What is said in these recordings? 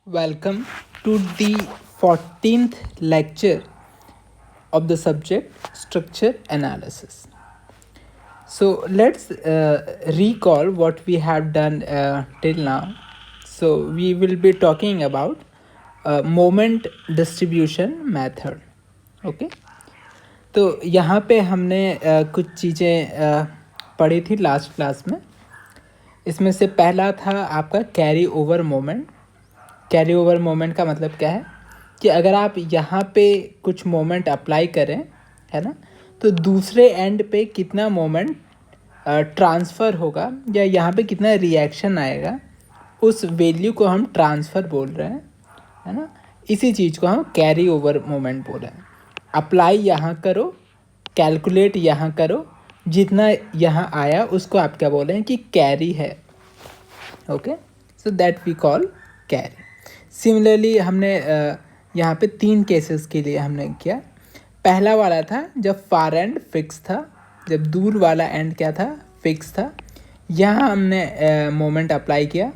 Welcome to the 14th lecture of the subject structure analysis. So let's recall what we have done till now. So we will be talking about moment distribution method. Okay. तो यहाँ पे हमने कुछ चीज़ें पढ़ी थी last class में. इसमें से पहला था आपका carry over moment. Carry over moment का मतलब क्या है कि अगर आप यहाँ पे कुछ मोमेंट अप्लाई करें, है ना, तो दूसरे एंड पे कितना मोमेंट ट्रांसफ़र होगा या यहाँ पे कितना रिएक्शन आएगा, उस वैल्यू को हम ट्रांसफ़र बोल रहे हैं, है ना. इसी चीज़ को हम कैरी ओवर मोमेंट बोल रहे हैं. अप्लाई यहाँ करो, कैलकुलेट यहाँ करो, जितना यहाँ आया उसको आप क्या बोल रहे हैं कि कैरी है. Okay, so that we call carry. Similarly हमने यहाँ पे 3 केसेस के लिए हमने किया. पहला वाला था जब फार एंड फिक्स था, जब दूर वाला एंड क्या था, फिक्स था. यहाँ हमने मोमेंट अप्लाई किया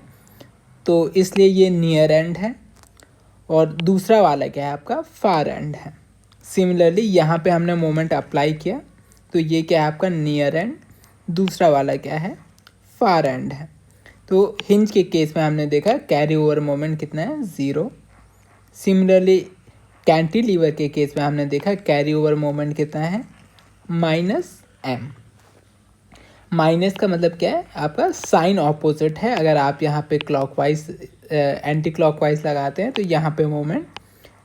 तो इसलिए ये नियर एंड है. और दूसरा वाला क्या है आपका, फार एंड है. सिमिलरली यहाँ पे हमने मोमेंट अप्लाई किया तो ये क्या है आपका नियर एंड, दूसरा वाला क्या है, फार एंड है. तो हिंज के केस में हमने देखा कैरी ओवर मोमेंट कितना है, 0. सिमिलरली कैंटिलीवर के केस में हमने देखा कैरी ओवर मोमेंट कितना है, -m. माइनस का मतलब क्या है आपका, साइन ऑपोजिट है. अगर आप यहाँ पे क्लॉकवाइज एंटी क्लॉकवाइज लगाते हैं तो यहाँ पे मोमेंट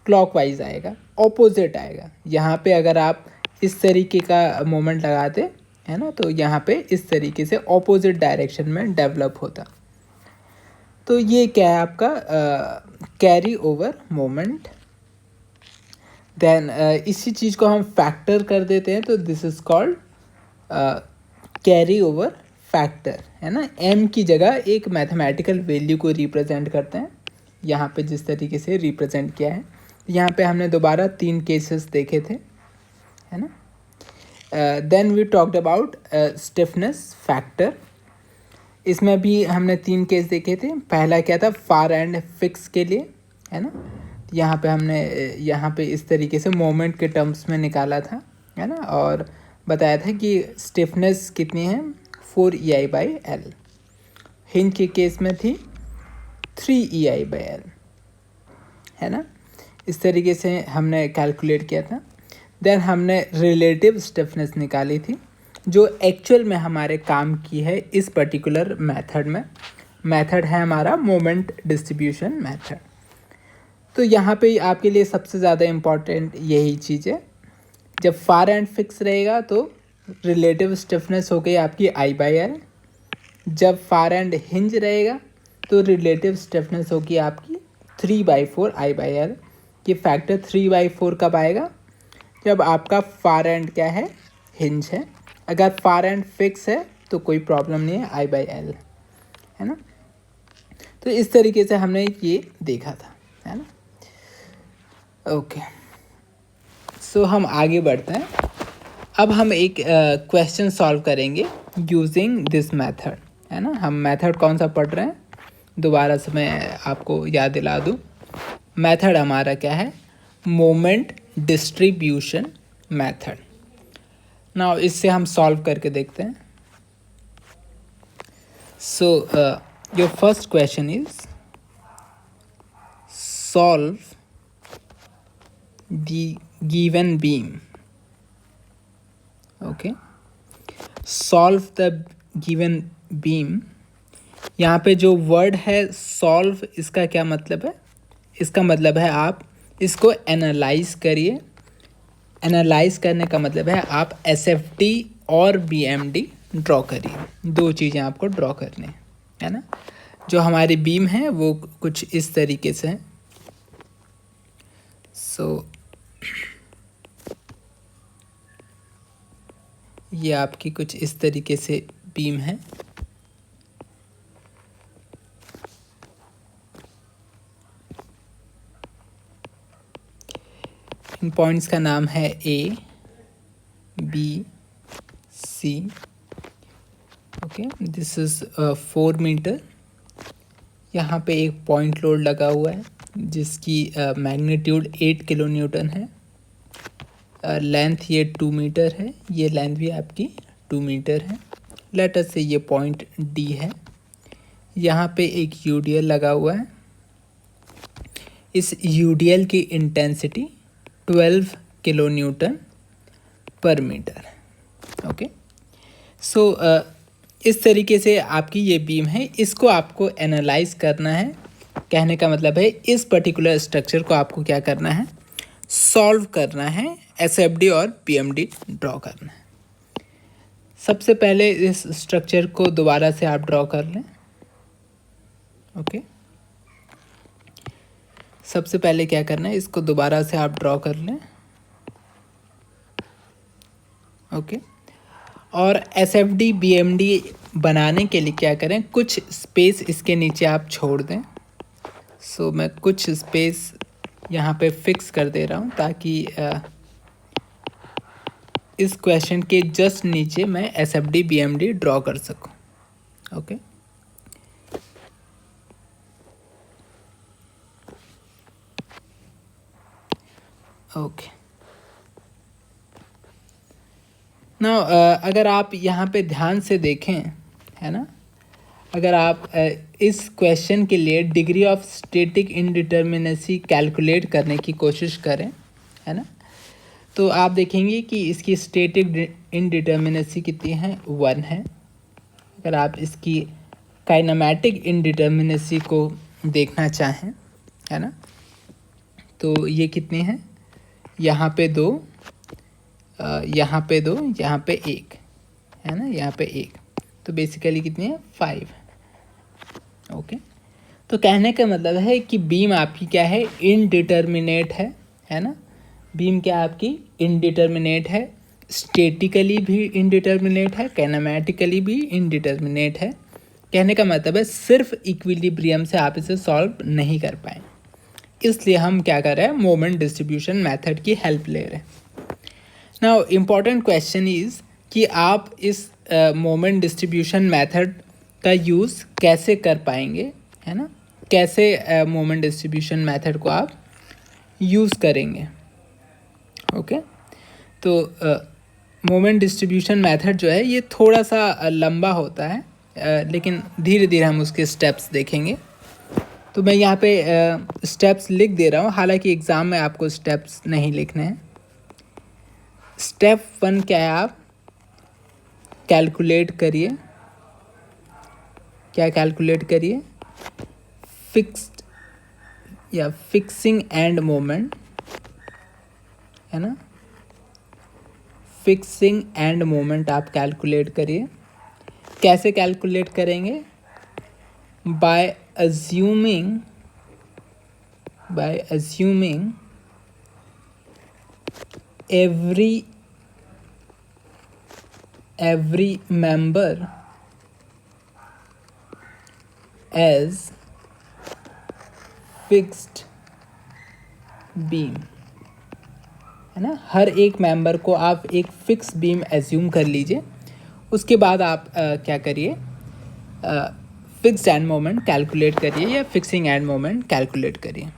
क्लॉकवाइज आएगा, ऑपोजिट आएगा. यहाँ पे अगर आप इस तरीके का मोमेंट लगाते है ना, तो यहाँ पे इस तरीके से ऑपोजिट डायरेक्शन में डेवलप होता. तो ये क्या है आपका कैरी ओवर मोमेंट. देन इसी चीज़ को हम फैक्टर कर देते हैं तो this is called carry over factor, है ना. m की जगह एक मैथमेटिकल वैल्यू को रिप्रेजेंट करते हैं, यहाँ पे जिस तरीके से रिप्रेजेंट किया है. यहाँ पे हमने दोबारा 3 केसेस देखे थे, है ना. Then we talked about stiffness factor. इसमें भी हमने 3 केस देखे थे. पहला क्या था, फार एंड फिक्स के लिए, है ना. यहाँ पे हमने यहाँ पे इस तरीके से मोमेंट के टर्म्स में निकाला था, है ना, और बताया था कि स्टिफनेस कितनी है, 4EI/L. हिंज के केस में थी 3EI/L, है ना. इस तरीके से हमने कैलकुलेट किया था. देन हमने रिलेटिव स्टिफनेस निकाली थी जो एक्चुअल में हमारे काम की है इस पर्टिकुलर मेथड में. मेथड है हमारा मोमेंट डिस्ट्रीब्यूशन मेथड. तो यहाँ पे आपके लिए सबसे ज़्यादा इम्पॉर्टेंट यही चीज़ है. जब फार एंड फिक्स रहेगा तो रिलेटिव स्टिफनेस हो गई आपकी I/L. जब फार एंड हिंज रहेगा तो रिलेटिव स्टिफनेस होगी आपकी 3/4 I/L. ये फैक्टर 3/4 कब आएगा, जब आपका फार एंड क्या है, हिंज है. अगर फार एंड फिक्स है तो कोई प्रॉब्लम नहीं है, I/L, है ना. तो इस तरीके से हमने ये देखा था, है ना. ओके, सो हम आगे बढ़ते हैं. अब हम एक क्वेश्चन सॉल्व करेंगे यूजिंग दिस मेथड, है ना. हम मेथड कौन सा पढ़ रहे हैं, दोबारा से मैं आपको याद दिला दूँ. मेथड हमारा क्या है, मोमेंट डिस्ट्रीब्यूशन मेथड. नाउ इससे हम सॉल्व करके देखते हैं. So your first question is solve the given beam. Okay, solve the given beam. यहाँ पे जो वर्ड है सॉल्व, इसका क्या मतलब है, इसका मतलब है आप इसको एनालाइज करिए. एनालाइज करने का मतलब है आप SFT और BMD ड्रॉ करिए. 2 चीज़ें आपको ड्रॉ करनी है ना. जो हमारी बीम है वो कुछ इस तरीके से है. सो ये आपकी कुछ इस तरीके से बीम है. इन पॉइंट्स का नाम है A, B, C. Okay, this is 4 metre, यहाँ पे एक पॉइंट लोड लगा हुआ है जिसकी मैग्नीट्यूड 8 किलो न्यूटन है। लेंथ ये 2 मीटर है, ये लेंथ भी आपकी 2 मीटर है। लेट अस से ये पॉइंट डी है। यहाँ पे एक यूडीएल लगा हुआ है। इस यूडीएल की इंटेंसिटी 12 किलो न्यूटन पर मीटर। ओके, सो इस तरीके से आपकी ये बीम है, इसको आपको एनालाइज करना है। कहने का मतलब है इस पर्टिकुलर स्ट्रक्चर को आपको क्या करना है, सॉल्व करना है, एसएफडी और पीएमडी ड्रॉ करना है। सबसे पहले इस स्ट्रक्चर को दोबारा से आप ड्रॉ कर लें। ओके, सबसे पहले क्या करना है, इसको दोबारा से आप ड्रॉ कर लें। ओके, और एसएफडी बीएमडी बनाने के लिए क्या करें, कुछ स्पेस इसके नीचे आप छोड़ दें। सो मैं कुछ स्पेस यहाँ पे फिक्स कर दे रहा हूँ ताकि इस क्वेश्चन के जस्ट नीचे मैं एसएफडी बीएमडी ड्रॉ कर सकूँ। ओके, ओके, ना अगर आप यहाँ पे ध्यान से देखें, है ना, अगर आप इस क्वेश्चन के लिए degree of static indeterminacy calculate करने की कोशिश करें, है ना, तो आप देखेंगे कि इसकी स्टैटिक इनडिटर्मिनेसी कितनी है, 1 है। अगर आप इसकी काइनेमैटिक इनडिटर्मिनेसी को देखना चाहें, है ना, तो ये कितनी है, यहाँ पे 2, यहाँ पे 2, यहाँ पे 1, है ना, यहाँ पे 1, तो बेसिकली कितनी है, 5। ओके, तो कहने का मतलब है कि बीम आपकी क्या है, इनडिटर्मिनेट है ना, बीम क्या आपकी इनडिटर्मिनेट है, स्टैटिकली भी इनडिटर्मिनेट है, काइनेमैटिकली भी इनडिटर्मिनेट है। कहने का मतलब है सिर्फ इक्विलिब्रियम से आप इसे सॉल्व नहीं कर पाएंगे, इसलिए हम क्या कर रहे हैं, मोमेंट डिस्ट्रीब्यूशन मेथड की हेल्प ले रहे हैं। नाउ इम्पॉर्टेंट क्वेश्चन इज़ कि आप इस मोमेंट डिस्ट्रीब्यूशन मेथड का यूज़ कैसे कर पाएंगे, है ना, कैसे मोमेंट डिस्ट्रीब्यूशन मेथड को आप यूज़ करेंगे। ओके, तो मोमेंट डिस्ट्रीब्यूशन मेथड जो है ये थोड़ा सा लंबा होता है, लेकिन धीरे धीरे हम उसके स्टेप्स देखेंगे। तो मैं यहाँ पे स्टेप्स लिख दे रहा हूँ, हालांकि एग्ज़ाम में आपको स्टेप्स नहीं लिखने हैं। स्टेप 1 क्या है, आप कैलकुलेट करिए, क्या कैलकुलेट करिए, फिक्स्ड या फिक्सिंग एंड मोमेंट, है ना, फिक्सिंग एंड मोमेंट आप कैलकुलेट करिए। कैसे कैलकुलेट करेंगे, by assuming every member as fixed beam, है ना, हर एक मेंबर को आप एक फिक्स बीम एज्यूम कर लीजिए। उसके बाद आप क्या करिए, फिक्स्ड एंड मोमेंट कैलकुलेट करिए या फिक्सिंग एंड मोमेंट कैलकुलेट करिए।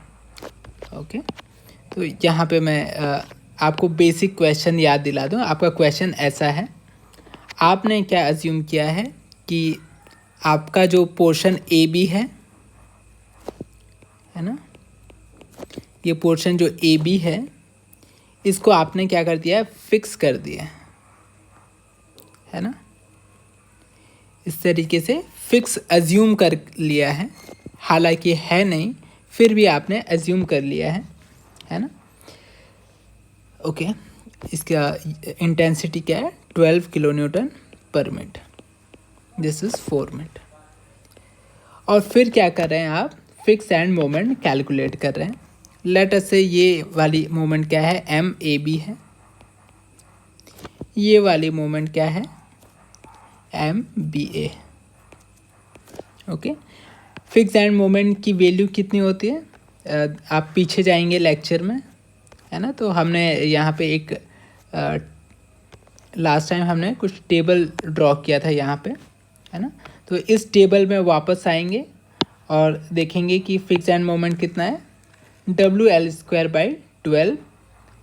ओके, तो यहाँ पे मैं आपको बेसिक क्वेश्चन याद दिला दूँ। आपका क्वेश्चन ऐसा है, आपने क्या एज्यूम किया है कि आपका जो पोर्शन ए बी है ना, ये पोर्शन जो ए बी है, इसको आपने क्या कर दिया है, फिक्स कर दिया है ना, इस तरीके से फिक्स एज्यूम कर लिया है, हालांकि है नहीं, फिर भी आपने एज्यूम कर लिया है ना। ओके, इसका इंटेंसिटी क्या है, 12 किलो न्यूटन पर मिनट, दिस इज 4 मिनट। और फिर क्या कर रहे हैं आप, फिक्स एंड मोमेंट कैलकुलेट कर रहे हैं। लेट अस से ये वाली मोमेंट क्या है, एम ए बी है, ये वाली मोमेंट क्या है, M B A. Okay, fix end moment की वैल्यू कितनी होती है, आप पीछे जाएंगे लेक्चर में, है ना, तो हमने यहाँ पे एक लास्ट टाइम हमने कुछ टेबल ड्रॉ किया था यहाँ पे, है ना, तो इस टेबल में वापस आएंगे और देखेंगे कि फिक्स एंड मोमेंट कितना है, WL²/12।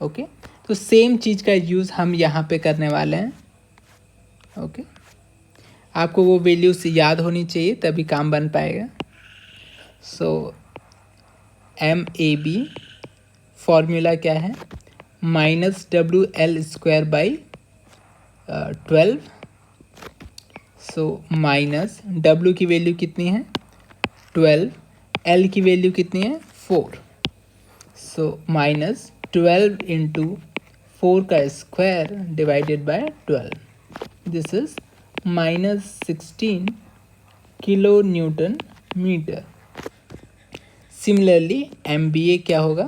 ओके, तो सेम चीज़ का यूज़ हम यहाँ पे करने वाले हैं। ओके, आपको वो वैल्यूज याद होनी चाहिए तभी काम बन पाएगा। सो MAB फॉर्मूला क्या है, -WL²/12। सो माइनस W की वैल्यू कितनी है 12, L की वैल्यू कितनी है 4। सो -12 इंटू 4 का square divided by 12, this is -16 kilo newton metre. Similarly MBA क्या होगा,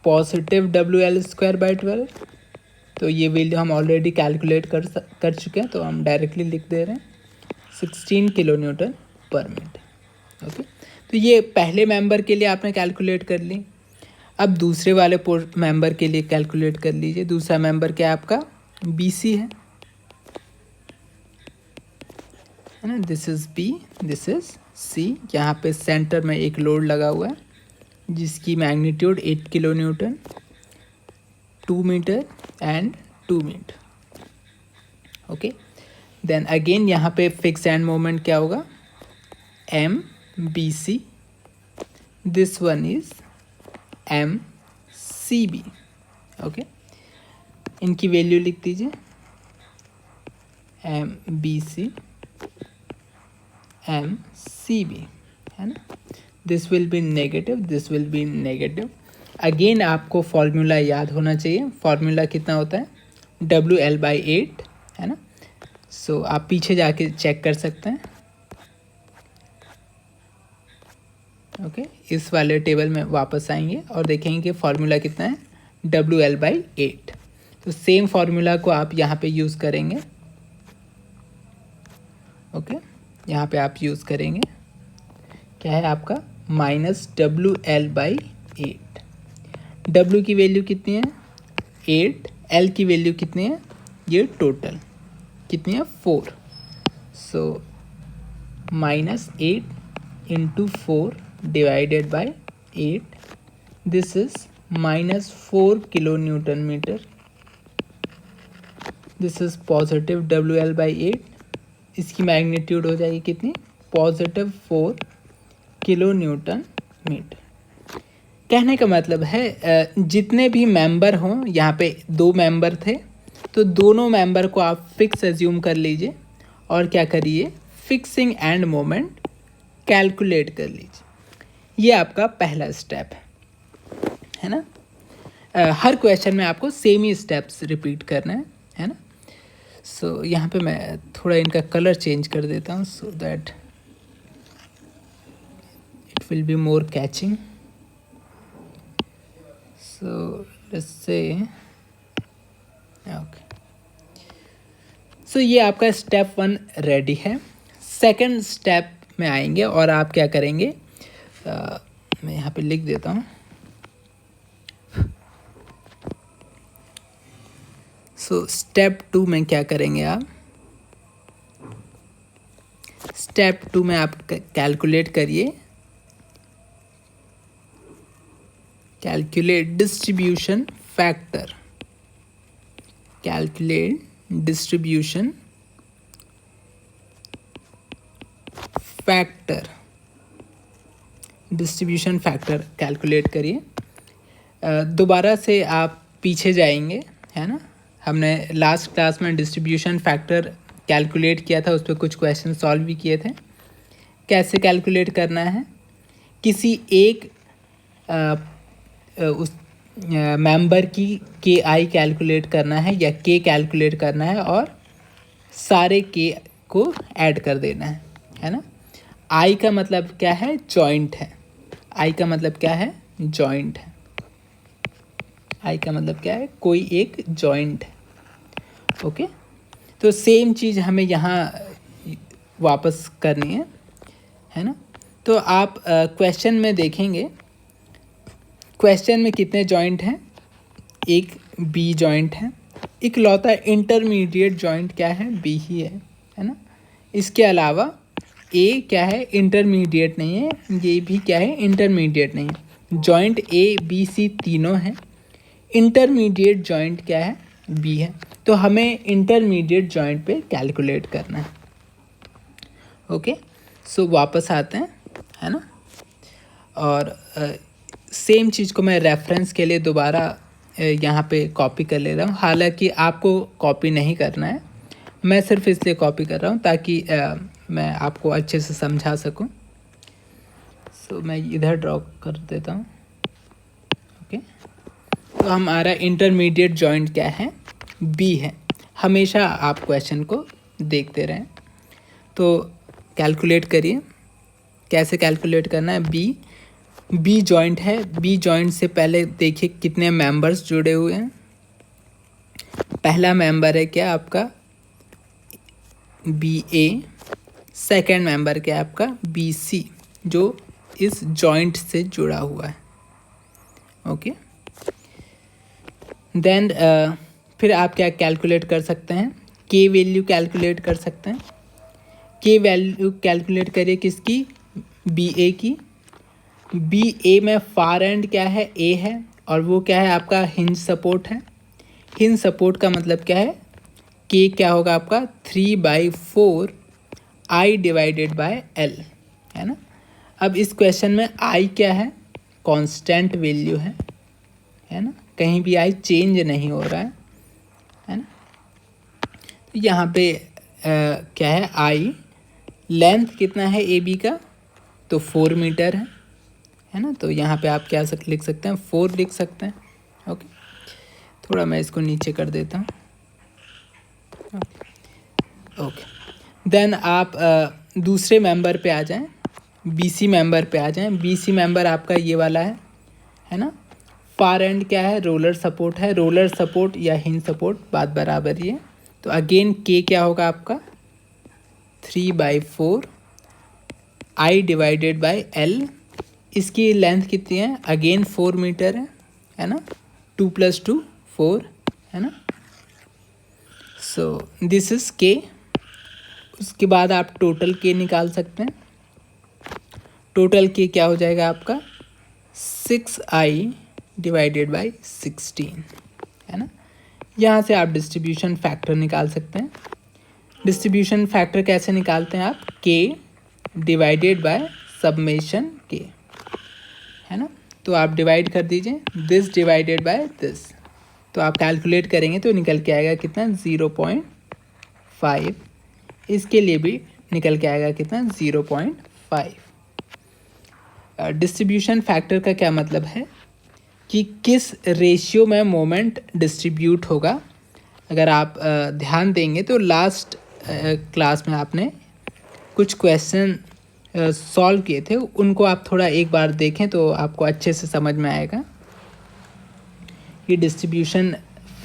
+WL²/12। तो ये वैल्यू हम ऑलरेडी कैलकुलेट कर चुके हैं, तो हम डायरेक्टली लिख दे रहे हैं 16 किलो न्यूटन पर मिनट। ओके, तो ये पहले मेंबर के लिए आपने कैलकुलेट कर ली। अब दूसरे वाले मेंबर के लिए कैलकुलेट कर लीजिए। दूसरा मेंबर क्या है आपका, BC है ना, this is B, this is C। यहाँ पे सेंटर में एक लोड लगा हुआ है जिसकी magnitude 8 kilo newton, 2 metre and 2 metre. Okay, then again यहाँ पे फिक्स एंड मोमेंट क्या होगा, MBC, this one is MCB। Okay, इनकी वैल्यू लिख दीजिए, MBC MCB, है ना। This will be negative, this will be negative. Again आपको फॉर्मूला याद होना चाहिए। फॉर्मूला कितना होता है, WL/8, है ना। सो आप पीछे जाके चेक कर सकते हैं। ओके, इस वाले टेबल में वापस आएंगे और देखेंगे कि फॉर्मूला कितना है, WL/8। तो सेम फॉर्मूला को आप यहाँ पे यूज़ करेंगे। ओके, यहाँ पे आप यूज़ करेंगे, क्या है आपका -WL/8। W की वैल्यू कितनी है 8, L की वैल्यू कितनी है, ये टोटल कितनी है 4। So -8 into 4 divided by 8, this is -4 kilo newton metre. This is positive WL/8। इसकी मैग्नीट्यूड हो जाएगी कितनी, +4 किलो न्यूटन मीटर। कहने का मतलब है जितने भी मेंबर हों, यहाँ पे 2 मेंबर थे तो दोनों मेंबर को आप फिक्स एज्यूम कर लीजिए और क्या करिए, फिक्सिंग एंड मोमेंट कैलकुलेट कर लीजिए। ये आपका पहला स्टेप है ना। हर क्वेश्चन में आपको सेम ही स्टेप्स रिपीट करना है ना। सो यहाँ पे मैं थोड़ा इनका कलर चेंज कर देता हूँ so that it will be more catching. So let's say okay, so ये आपका स्टेप 1 रेडी है। सेकंड स्टेप में आएंगे और आप क्या करेंगे, मैं यहाँ पे लिख देता हूँ। सो स्टेप 2 में क्या करेंगे आप, स्टेप 2 में आप कैलकुलेट करिए, calculate distribution factor, calculate distribution factor, distribution factor calculate करिए। दोबारा से आप पीछे जाएंगे, है ना। हमने लास्ट क्लास में डिस्ट्रीब्यूशन फैक्टर कैलकुलेट किया था, उस पर कुछ क्वेश्चन सॉल्व भी किए थे। कैसे कैलकुलेट करना है, किसी एक उस मेंबर की KI कैलकुलेट करना है या K कैलकुलेट करना है और सारे K को ऐड कर देना है ना। I का मतलब क्या है, जॉइंट है। I का मतलब क्या है, जॉइंट है। I का मतलब क्या है, कोई एक जॉइंट है। ओके, तो सेम चीज़ हमें यहाँ वापस करनी है ना। तो आप क्वेश्चन में देखेंगे, क्वेश्चन में कितने जॉइंट हैं, एक B जॉइंट है, इकलौता इंटरमीडिएट जॉइंट क्या है, B ही है ना। इसके अलावा ए क्या है, इंटरमीडिएट नहीं है, ये भी क्या है, इंटरमीडिएट नहीं है। जॉइंट ए बी सी तीनों हैं, इंटरमीडिएट जॉइंट क्या है, बी है। तो हमें इंटरमीडिएट जॉइंट पे कैलकुलेट करना है। ओके, सो वापस आते हैं, है ना। और सेम चीज़ को मैं रेफरेंस के लिए दोबारा यहाँ पे कॉपी कर ले रहा हूँ। हालांकि आपको कॉपी नहीं करना है, मैं सिर्फ इसलिए कॉपी कर रहा हूँ ताकि मैं आपको अच्छे से समझा सकूँ। सो मैं इधर ड्रॉ कर देता हूँ। ओके, तो हमारा इंटरमीडिएट जॉइंट क्या है, बी है। हमेशा आप क्वेश्चन को देखते रहें। तो कैलकुलेट करिए, कैसे कैलकुलेट करना है। बी जॉइंट है, बी जॉइंट से पहले देखिए कितने मेंबर्स जुड़े हुए हैं। पहला मेंबर है क्या आपका, बी ए। सेकेंड मेंबर क्या है आपका, बी सी, जो इस जॉइंट से जुड़ा हुआ है। ओके, देन फिर आप क्या कैलकुलेट कर सकते हैं, के वैल्यू कैलकुलेट कर सकते हैं। के वैल्यू कैलकुलेट करिए किसकी, बी ए की। बी ए में फार एंड क्या है, ए है, और वो क्या है आपका, हिंज सपोर्ट है। हिंज सपोर्ट का मतलब क्या है, के क्या होगा आपका, 3/4 आई डिवाइडेड बाय एल, है ना। अब इस क्वेश्चन में आई क्या है, कांस्टेंट वैल्यू है ना, कहीं भी आई चेंज नहीं हो रहा है ना। तो यहाँ पे क्या है, आई लेंथ कितना है ए बी का, तो 4 मीटर है ना। तो यहाँ पे आप क्या लिख सकते हैं, 4 लिख सकते हैं। ओके, थोड़ा मैं इसको नीचे कर देता हूँ। ओके, देन आप दूसरे मेंबर पे आ जाएं, बीसी मेंबर पे आ जाएं। बीसी मेंबर आपका ये वाला है ना। फार एंड क्या है, रोलर सपोर्ट है। रोलर सपोर्ट या हिंज सपोर्ट बात बराबर ही है। तो अगेन के क्या होगा आपका, 3/4 आई डिवाइडेड बाय एल। इसकी लेंथ कितनी है, अगेन 4 मीटर है ना। 2 + 2 4 है ना। सो दिस इज के। उसके बाद आप टोटल के निकाल सकते हैं। टोटल के क्या हो जाएगा आपका, 6i डिवाइडेड बाई 16, है ना। यहाँ से आप डिस्ट्रीब्यूशन फैक्टर निकाल सकते हैं। डिस्ट्रीब्यूशन फैक्टर कैसे निकालते हैं आप, के डिवाइडेड बाय सबमेशन के, है ना। तो आप डिवाइड कर दीजिए, दिस डिवाइडेड बाय दिस। तो आप कैलकुलेट करेंगे तो निकल के आएगा कितना, 0.5। इसके लिए भी निकल के आएगा कितना, 0.5। डिस्ट्रीब्यूशन फैक्टर का क्या मतलब है कि किस रेशियो में मोमेंट डिस्ट्रीब्यूट होगा। अगर आप ध्यान देंगे तो लास्ट क्लास में आपने कुछ क्वेश्चन सॉल्व किए थे, उनको आप थोड़ा एक बार देखें तो आपको अच्छे से समझ में आएगा कि डिस्ट्रीब्यूशन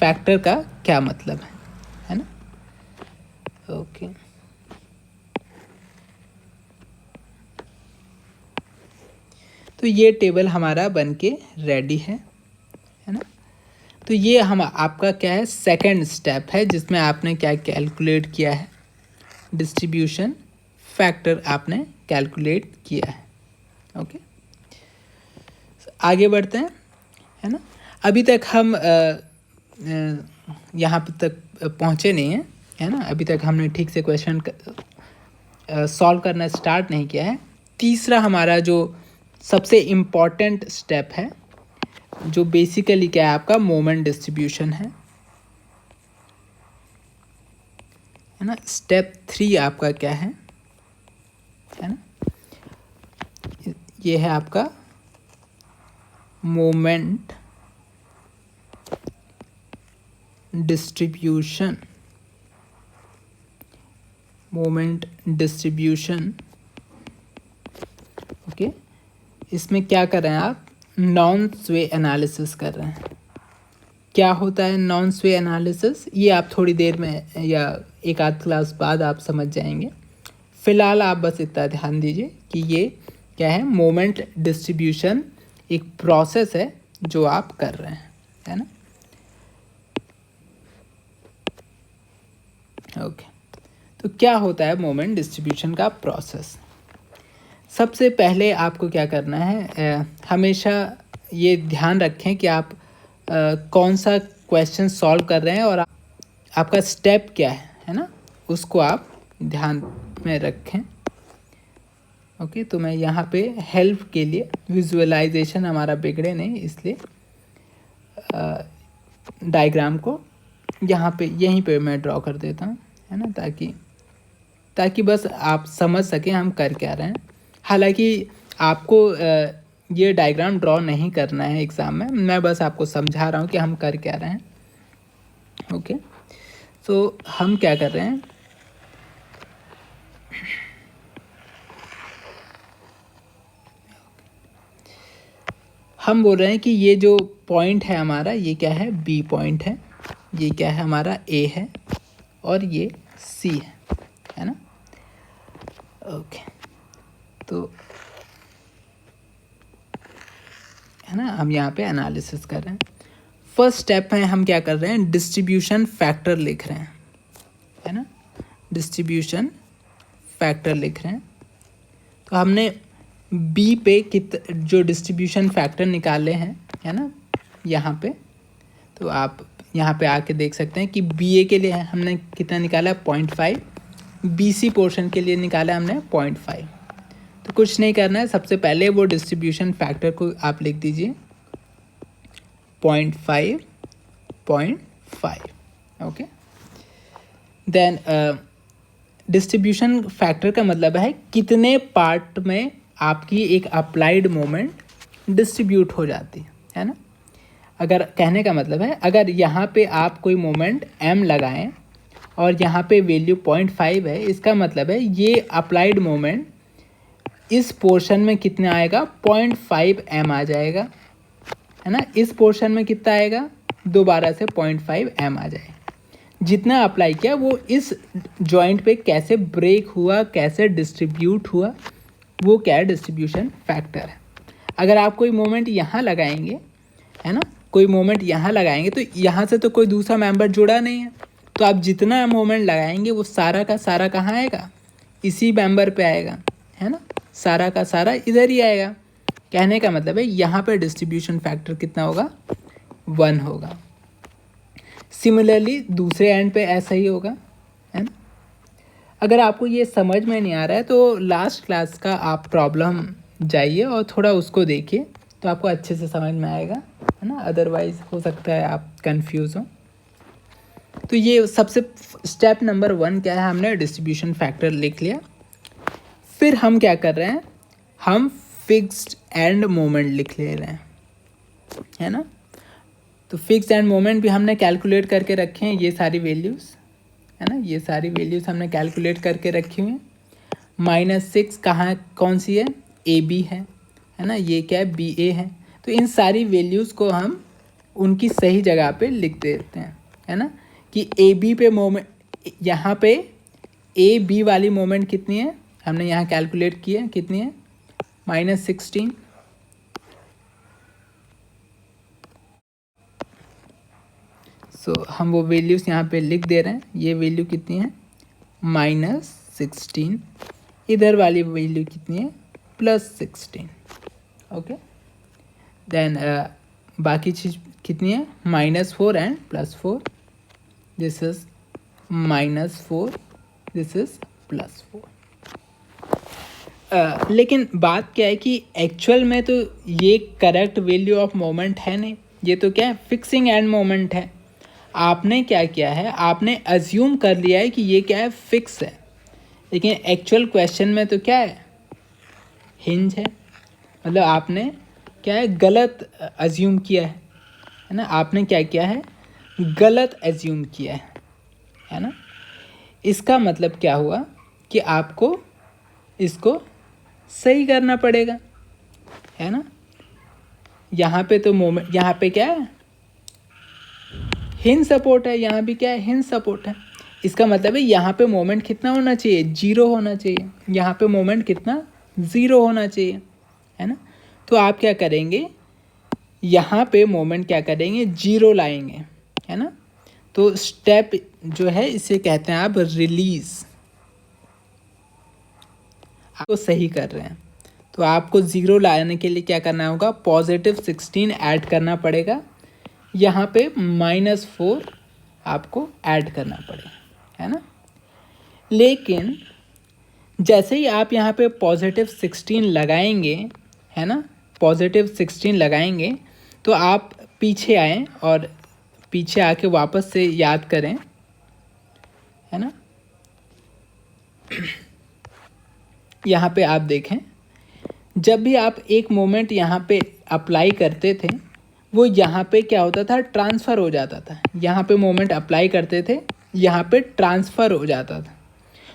फैक्टर का क्या मतलब है ना। ओके, तो ये टेबल हमारा बन के रेडी है ना। तो ये हम आपका क्या है, सेकंड स्टेप है जिसमें आपने क्या कैलकुलेट किया है, डिस्ट्रीब्यूशन फैक्टर आपने कैलकुलेट किया है। ओके, आगे बढ़ते हैं, है ना। अभी तक हम यहाँ तक पहुँचे नहीं हैं, है ना। अभी तक हमने ठीक से क्वेश्चन सॉल्व करना स्टार्ट नहीं किया है। तीसरा हमारा जो सबसे इम्पॉर्टेंट स्टेप है, जो बेसिकली क्या है आपका, मोमेंट डिस्ट्रीब्यूशन है ना। स्टेप 3 आपका क्या है ना, ये है आपका moment distribution. Moment distribution, okay. इसमें क्या कर रहे हैं आप, नॉन स्वे एनालिसिस कर रहे हैं। क्या होता है नॉन स्वे एनालिसिस, ये आप थोड़ी देर में या एक आध क्लास बाद आप समझ जाएंगे। फ़िलहाल आप बस इतना ध्यान दीजिए कि ये क्या है, मोमेंट डिस्ट्रीब्यूशन एक प्रोसेस है जो आप कर रहे हैं, है ना। ओके, तो क्या होता है मोमेंट डिस्ट्रीब्यूशन का प्रोसेस। सबसे पहले आपको क्या करना है, हमेशा ये ध्यान रखें कि आप कौन सा क्वेश्चन सॉल्व कर रहे हैं और आपका स्टेप क्या है ना, उसको आप ध्यान में रखें। ओके, तो मैं यहाँ पे हेल्प के लिए विजुअलाइजेशन हमारा बिगड़े नहीं, इसलिए डायग्राम को यहाँ पे यहीं पे मैं ड्रॉ कर देता हूँ, है ना, ताकि बस आप समझ सकें हम कर क्या रहे हैं। हालांकि आपको ये डायग्राम ड्रॉ नहीं करना है एग्ज़ाम में, मैं बस आपको समझा रहा हूँ कि हम कर क्या रहे हैं। ओके, तो हम क्या कर रहे हैं, हम बोल रहे हैं कि ये जो पॉइंट है हमारा, ये क्या है, बी पॉइंट है, ये क्या है हमारा, ए है, और ये सी है ना। ओके, तो है ना, हम यहाँ पे एनालिसिस कर रहे हैं। फर्स्ट स्टेप में हम क्या कर रहे हैं, डिस्ट्रीब्यूशन फैक्टर लिख रहे हैं, है ना, डिस्ट्रीब्यूशन फैक्टर लिख रहे हैं। तो हमने बी पे जो डिस्ट्रीब्यूशन फैक्टर निकाले हैं, है ना, यहाँ पे, तो आप यहाँ पे आके देख सकते हैं कि बी ए के लिए हमने कितना निकाला है, 0.5, बी सी पोर्शन के लिए निकाला हमने 0.5। तो कुछ नहीं करना है, सबसे पहले वो डिस्ट्रीब्यूशन फैक्टर को आप लिख दीजिए 0.5, 0.5। ओके, देन डिस्ट्रीब्यूशन फैक्टर का मतलब है कितने पार्ट में आपकी एक अप्लाइड मोमेंट डिस्ट्रीब्यूट हो जाती है ना। अगर कहने का मतलब है, अगर यहाँ पे आप कोई मोमेंट m लगाएं और यहाँ पे वैल्यू 0.5 है, इसका मतलब है ये अप्लाइड मोमेंट इस पोर्शन में कितना आएगा, 0.5 m आ जाएगा, है ना। इस पोर्शन में कितना आएगा, दोबारा से 0.5 m आ जाएगा। जितना अप्लाई किया वो इस जॉइंट पे कैसे ब्रेक हुआ, कैसे डिस्ट्रीब्यूट हुआ, वो क्या है, डिस्ट्रीब्यूशन फैक्टर है। अगर आप कोई मोमेंट यहाँ लगाएंगे, है ना, कोई मोमेंट यहाँ लगाएंगे तो यहाँ से तो कोई दूसरा मेंबर जुड़ा नहीं है, तो आप जितना मोमेंट लगाएंगे वो सारा का सारा कहाँ आएगा, इसी मेंबर पे आएगा, है ना, सारा का सारा इधर ही आएगा। कहने का मतलब है यहाँ पे डिस्ट्रीब्यूशन फैक्टर कितना होगा, 1 होगा। सिमिलरली दूसरे एंड पे ऐसा ही होगा, है ना। अगर आपको ये समझ में नहीं आ रहा है तो लास्ट क्लास का आप प्रॉब्लम जाइए और थोड़ा उसको देखिए, तो आपको अच्छे से समझ में आएगा, है ना। अदरवाइज़ हो सकता है आप कंफ्यूज हो। तो ये सबसे स्टेप नंबर 1 क्या है, हमने डिस्ट्रीब्यूशन फैक्टर लिख लिया। फिर हम क्या कर रहे हैं, हम फिक्स्ड एंड मोमेंट लिख ले रहे हैं, है ना। तो फिक्स्ड एंड मोमेंट भी हमने कैलकुलेट करके रखे हैं, ये सारी वैल्यूज़, है ना, ये सारी वैल्यूज़ हमने कैलकुलेट करके रखी हुई हैं। -6 कहाँ कौन सी है, ए बी है ना, ये क्या है, बी ए है। तो इन सारी वैल्यूज़ को हम उनकी सही जगह पे लिख देते हैं, है ना, कि ए बी पे मोमेंट, यहाँ पे ए बी वाली मोमेंट कितनी है, हमने यहाँ कैलकुलेट की है, कितनी है, -16। सो हम वो वैल्यूज़ यहाँ पे लिख दे रहे हैं। ये वैल्यू कितनी है, -16। इधर वाली वैल्यू कितनी है, +16। ओके, देन बाकी चीज़ कितनी है, -4 and +4, this is -4, this is +4। लेकिन बात क्या है कि एक्चुअल में तो ये करेक्ट वैल्यू ऑफ मोमेंट है नहीं, ये तो क्या है, फिक्सिंग एंड मोमेंट है। आपने क्या किया है, आपने अज्यूम कर लिया है कि ये क्या है, फिक्स है, लेकिन एक्चुअल क्वेश्चन में तो क्या है, हिंज है। मतलब आपने क्या है, गलत अज्यूम किया है ना, आपने क्या किया है, गलत अज्यूम किया है ना। इसका मतलब क्या हुआ कि आपको इसको सही करना पड़ेगा, है ना। यहाँ पे तो मोमेंट, यहाँ पे क्या है, हिंज सपोर्ट है, यहाँ भी क्या है, हिंज सपोर्ट है। इसका मतलब है यहाँ पे मोमेंट कितना होना चाहिए, 0 होना चाहिए, यहाँ पे मोमेंट कितना, 0 होना चाहिए, है ना। तो आप क्या करेंगे, यहाँ पे मोमेंट क्या करेंगे, 0 लाएंगे, है ना। तो स्टेप जो है इसे कहते हैं आप रिलीज, आपको सही कर रहे हैं। तो आपको 0 लाने के लिए क्या करना होगा, +16 ऐड करना पड़ेगा, यहाँ पे -4 आपको ऐड करना पड़ेगा, है ना। लेकिन जैसे ही आप यहाँ पे +16 लगाएंगे, है ना, +16 लगाएंगे तो आप पीछे आएँ और पीछे आके वापस से याद करें, है ना। यहाँ पे आप देखें, जब भी आप एक मोमेंट यहाँ पे अप्लाई करते थे, वो यहाँ पे क्या होता था, ट्रांसफ़र हो जाता था। यहाँ पे मोमेंट अप्लाई करते थे, यहाँ पे ट्रांसफ़र हो जाता था।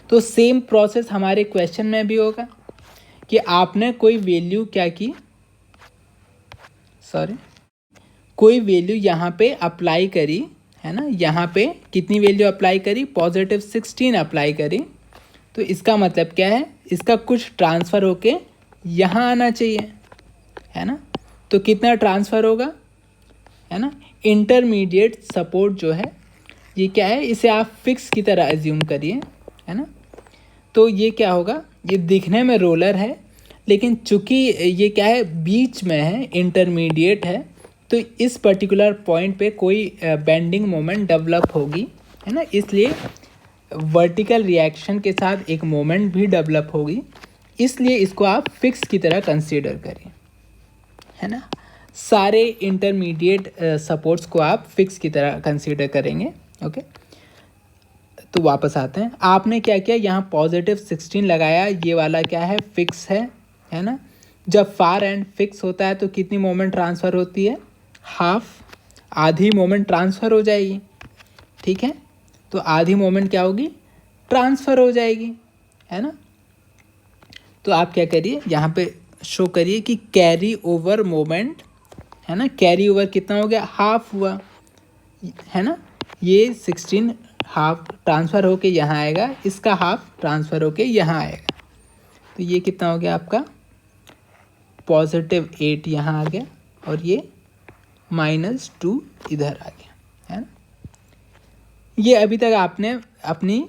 तो सेम प्रोसेस हमारे क्वेश्चन में भी होगा कि आपने कोई वैल्यू क्या की, कोई वैल्यू यहाँ पे अप्लाई करी, है ना। यहाँ पे कितनी वैल्यू अप्लाई करी, +16 अप्लाई करी। तो इसका मतलब क्या है, इसका कुछ ट्रांसफ़र होके यहाँ आना चाहिए, है ना। तो कितना ट्रांसफ़र होगा, है ना। इंटरमीडिएट सपोर्ट जो है ये क्या है, इसे आप फिक्स की तरह एज्यूम करिए, है ना। तो ये क्या होगा, ये दिखने में रोलर है, लेकिन चूँकि ये क्या है, बीच में है, इंटरमीडिएट है, तो इस पर्टिकुलर पॉइंट पे कोई बेंडिंग मोमेंट डेवलप होगी, है ना। इसलिए वर्टिकल रिएक्शन के साथ एक मोमेंट भी डेवलप होगी, इसलिए इसको आप फिक्स की तरह कंसीडर करिए, है ना। सारे इंटरमीडिएट सपोर्ट्स को आप फिक्स की तरह कंसीडर करेंगे, ओके। तो वापस आते हैं, आपने क्या किया, यहाँ +16 लगाया, ये वाला क्या है, फिक्स है ना। जब फार एंड फिक्स होता है तो कितनी मोमेंट ट्रांसफ़र होती है, हाफ, आधी मोमेंट ट्रांसफ़र हो जाएगी, ठीक है। तो आधी मोमेंट क्या होगी, ट्रांसफ़र हो जाएगी, है ना। तो आप क्या करिए, यहाँ पे शो करिए कि कैरी ओवर मोमेंट, है ना। कैरी ओवर कितना हो गया, हाफ हुआ, है ना। ये 16 हाफ ट्रांसफ़र होके यहाँ आएगा, इसका हाफ ट्रांसफ़र होके यहाँ आएगा। तो ये कितना हो गया आपका, +8 यहाँ आ गया, और ये -2 इधर आ गया, है ना। ये अभी तक आपने अपनी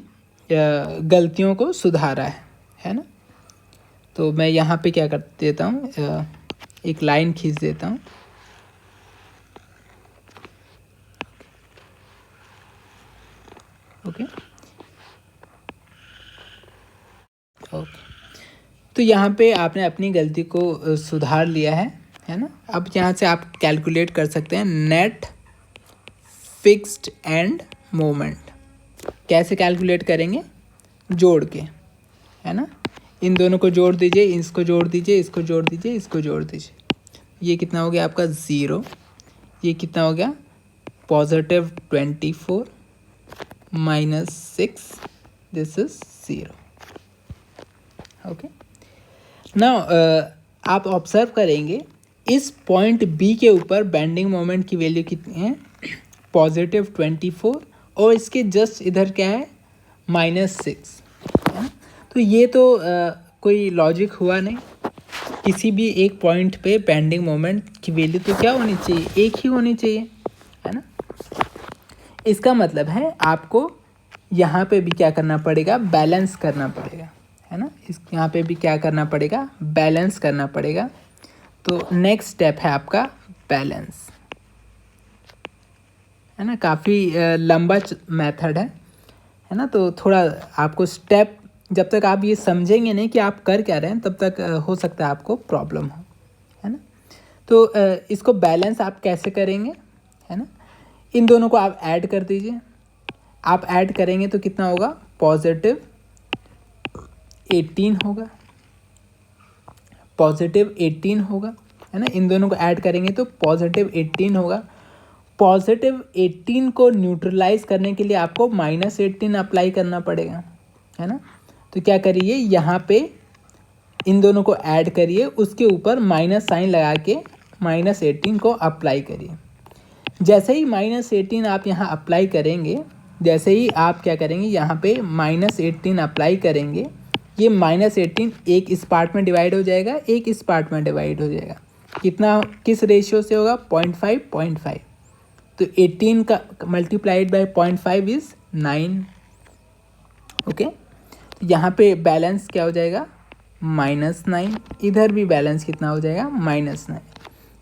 गलतियों को सुधारा है ना। तो मैं यहाँ पे क्या कर देता हूँ, एक लाइन खींच देता हूँ, ओके। तो यहाँ पे आपने अपनी गलती को सुधार लिया है ना। अब यहाँ से आप कैलकुलेट कर सकते हैं नेट फिक्स्ड एंड मोमेंट। कैसे कैलकुलेट करेंगे, जोड़ के, है ना। इन दोनों को जोड़ दीजिए, इसको जोड़ दीजिए, इसको जोड़ दीजिए, इसको जोड़ दीजिए। ये कितना हो गया आपका 0, ये कितना हो गया +24 -6, दिस इज 0, ओके। नाउ आप ऑब्जर्व करेंगे इस पॉइंट बी के ऊपर बेंडिंग मोमेंट की वैल्यू कितनी है, +24, और इसके जस्ट इधर क्या है, -6, है ना। तो ये तो कोई लॉजिक हुआ नहीं। किसी भी एक पॉइंट पे बेंडिंग मोमेंट की वैल्यू तो क्या होनी चाहिए, एक ही होनी चाहिए, है ना। इसका मतलब है आपको यहाँ पे भी क्या करना पड़ेगा, बैलेंस करना पड़ेगा, है ना। इस यहाँ पे भी क्या करना पड़ेगा, बैलेंस करना पड़ेगा। तो नेक्स्ट स्टेप है आपका बैलेंस, है ना। काफ़ी लंबा मेथड है ना। तो थोड़ा आपको स्टेप, जब तक आप ये समझेंगे नहीं कि आप कर क्या रहे हैं, तब तक हो सकता है आपको प्रॉब्लम हो, है ना। तो इसको बैलेंस आप कैसे करेंगे, है ना। इन दोनों को आप ऐड कर दीजिए। आप ऐड करेंगे तो कितना होगा, +18 होगा, +18 होगा, है ना। इन दोनों को ऐड करेंगे तो +18 होगा। +18 को न्यूट्रलाइज करने के लिए आपको -18 अप्लाई करना पड़ेगा, है ना। तो क्या करिए, यहाँ पे इन दोनों को ऐड करिए, उसके ऊपर माइनस साइन लगा के -18 को अप्लाई करिए। जैसे ही -18 आप यहाँ अप्लाई करेंगे, जैसे ही आप क्या करेंगे, यहाँ पे -18 अप्लाई करेंगे, ये -18 एक इस पार्ट में डिवाइड हो जाएगा, एक इस पार्ट में डिवाइड हो जाएगा। कितना, किस रेशियो से होगा, 0.5 तो 18 का मल्टीप्लाइड बाय 0.5 इज़ 9, ओके। यहाँ पे बैलेंस क्या हो जाएगा, -9, इधर भी बैलेंस कितना हो जाएगा -9।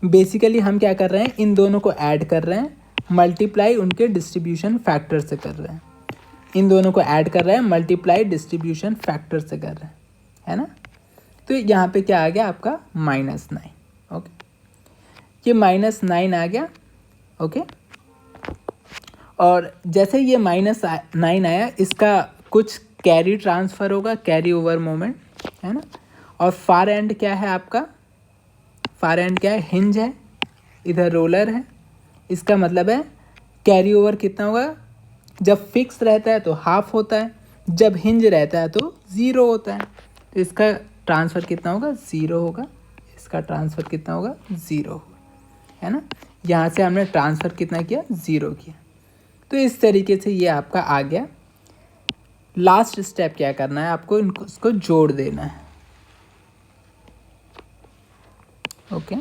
बेसिकली हम क्या कर रहे हैं, इन दोनों को ऐड कर रहे हैं, मल्टीप्लाई उनके डिस्ट्रीब्यूशन फैक्टर से कर रहे हैं। इन दोनों को ऐड कर रहे हैं, मल्टीप्लाई डिस्ट्रीब्यूशन फैक्टर से कर रहे हैं, है ना। तो यहाँ पे क्या आ गया आपका -9। ओके, ये -9 आ गया। ओके, और जैसे ये -9 आया, इसका कुछ कैरी ट्रांसफ़र होगा, कैरी ओवर मोमेंट, है ना। और फार एंड क्या है आपका, फार एंड क्या है, हिंज है, इधर रोलर है। इसका मतलब है कैरी ओवर कितना होगा, जब फिक्स रहता है तो हाफ होता है, जब हिंज रहता है तो 0 होता है। तो इसका ट्रांसफ़र कितना होगा, 0 होगा। इसका ट्रांसफ़र कितना होगा, 0 होगा, है ना। यहाँ से हमने ट्रांसफ़र कितना किया, 0 किया। तो इस तरीके से ये आपका आ गया। लास्ट स्टेप क्या करना है आपको, इनको इसको जोड़ देना है। ओके,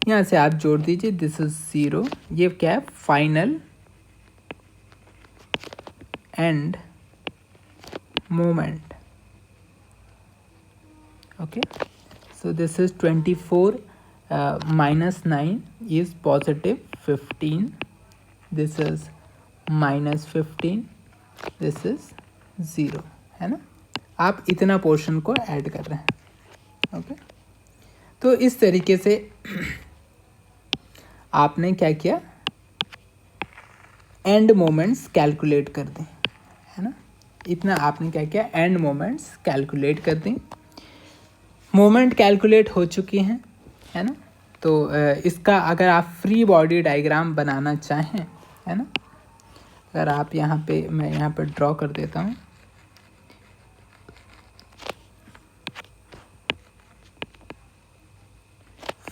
यहाँ से आप जोड़ दीजिए, दिस इज 0। ये क्या है, final end moment. Okay, so this is 24 minus 9 is positive 15, this is minus 15, this is 0, है ना। आप इतना पोर्शन को ऐड कर रहे हैं। ओके, तो इस तरीके से आपने क्या किया, एंड मोमेंट्स कैलकुलेट कर दें, है ना। इतना आपने क्या किया, एंड मोमेंट्स कैलकुलेट कर दें। मोमेंट कैलकुलेट हो चुकी हैं, है ना। तो इसका अगर आप फ्री बॉडी डायग्राम बनाना चाहें, है ना, अगर आप यहाँ पे, मैं यहाँ पे ड्रॉ कर देता हूँ।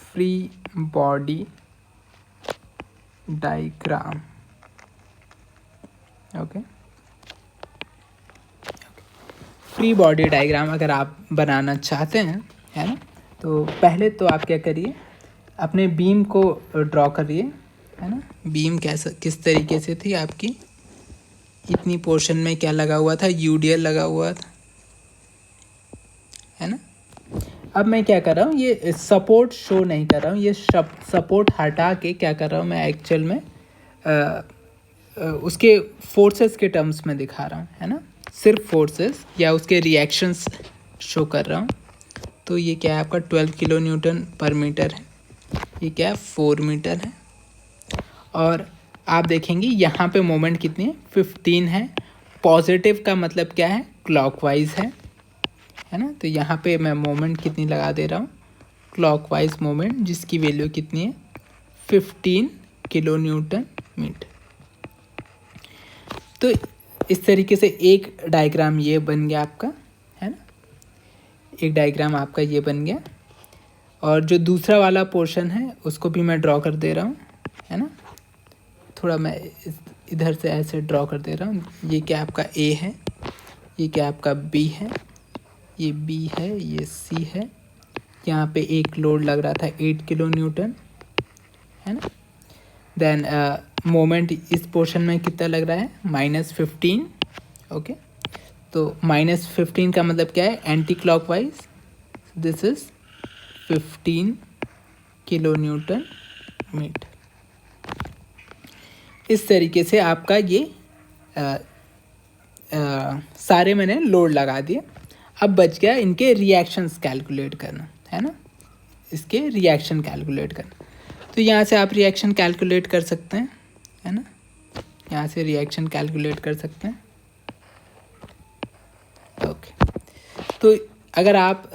Free body diagram. Okay, free body diagram अगर आप बनाना चाहते हैं, है ना, तो पहले तो आप क्या करिए, अपने बीम को ड्रॉ करिए, है ना। बीम कैसा, किस तरीके से थी आपकी, इतनी पोर्शन में क्या लगा हुआ था, यूडीएल लगा हुआ था, है ना। अब मैं क्या कर रहा हूँ, ये सपोर्ट शो नहीं कर रहा हूँ, ये सपोर्ट हटा के क्या कर रहा हूँ मैं, एक्चुअल में उसके फोर्सेस के टर्म्स में दिखा रहा हूँ, है ना। सिर्फ फोर्सेस या उसके रिएक्शंस शो कर रहा हूँ। तो ये क्या है आपका 12 किलो न्यूटन पर मीटर है, ये क्या है 4 मीटर है। और आप देखेंगे यहाँ पे मोमेंट कितनी है, 15 है। पॉजिटिव का मतलब क्या है, क्लॉकवाइज है ना। तो यहाँ पे मैं मोमेंट कितनी लगा दे रहा हूँ, क्लॉकवाइज मोमेंट, जिसकी वैल्यू कितनी है, 15 किलो न्यूटन मीटर। तो इस तरीके से एक डायग्राम ये बन गया आपका, है ना, एक डायग्राम आपका ये बन गया। और जो दूसरा वाला पोर्शन है उसको भी मैं ड्रॉ कर दे रहा हूँ, है ना। थोड़ा मैं इधर से ऐसे ड्रॉ कर दे रहा हूँ। ये क्या आपका ए है, ये क्या आपका बी है, ये बी है, ये सी है। यहाँ पे एक लोड लग रहा था 8 किलो न्यूटन, है ना। देन मोमेंट इस पोर्शन में कितना लग रहा है, -15। ओके, तो -15 का मतलब क्या है, anticlockwise. This is 15 kilo newton metre. इस तरीके से आपका ये सारे मैंने लोड लगा दिए। अब बच गया इनके रिएक्शंस कैलकुलेट करना, है ना, इसके रिएक्शन कैलकुलेट करना। तो यहाँ से आप रिएक्शन कैलकुलेट कर सकते हैं, है ना, यहाँ से रिएक्शन कैलकुलेट कर सकते हैं। ओके, तो अगर आप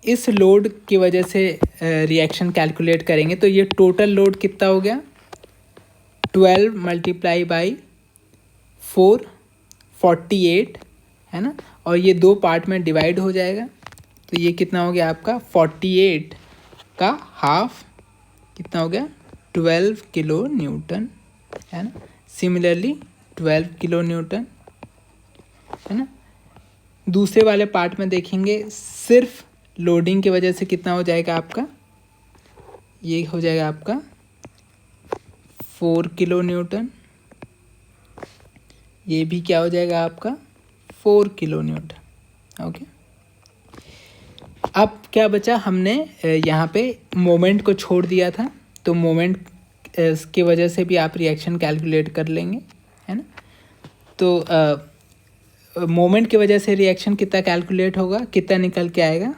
इस लोड की वजह से रिएक्शन कैलकुलेट करेंगे तो ये टोटल लोड कितना हो गया, 12 मल्टीप्लाई बाई 4, 48, है ना। और ये दो पार्ट में डिवाइड हो जाएगा, तो ये कितना हो गया आपका 48 का हाफ कितना हो गया, 12 किलो न्यूटन, है ना। सिमिलरली 12 किलो न्यूटन, है ना। दूसरे वाले पार्ट में देखेंगे, सिर्फ लोडिंग की वजह से कितना हो जाएगा आपका, ये हो जाएगा आपका 4 किलो न्यूटन। ये भी क्या हो जाएगा आपका 4 किलो न्यूटन, ओके, अब क्या बचा, हमने यहाँ पे मोमेंट को छोड़ दिया था, तो मोमेंट की वजह से भी आप रिएक्शन कैलकुलेट कर लेंगे, है ना। तो मोमेंट की वजह से रिएक्शन कितना कैलकुलेट होगा, कितना निकल के आएगा,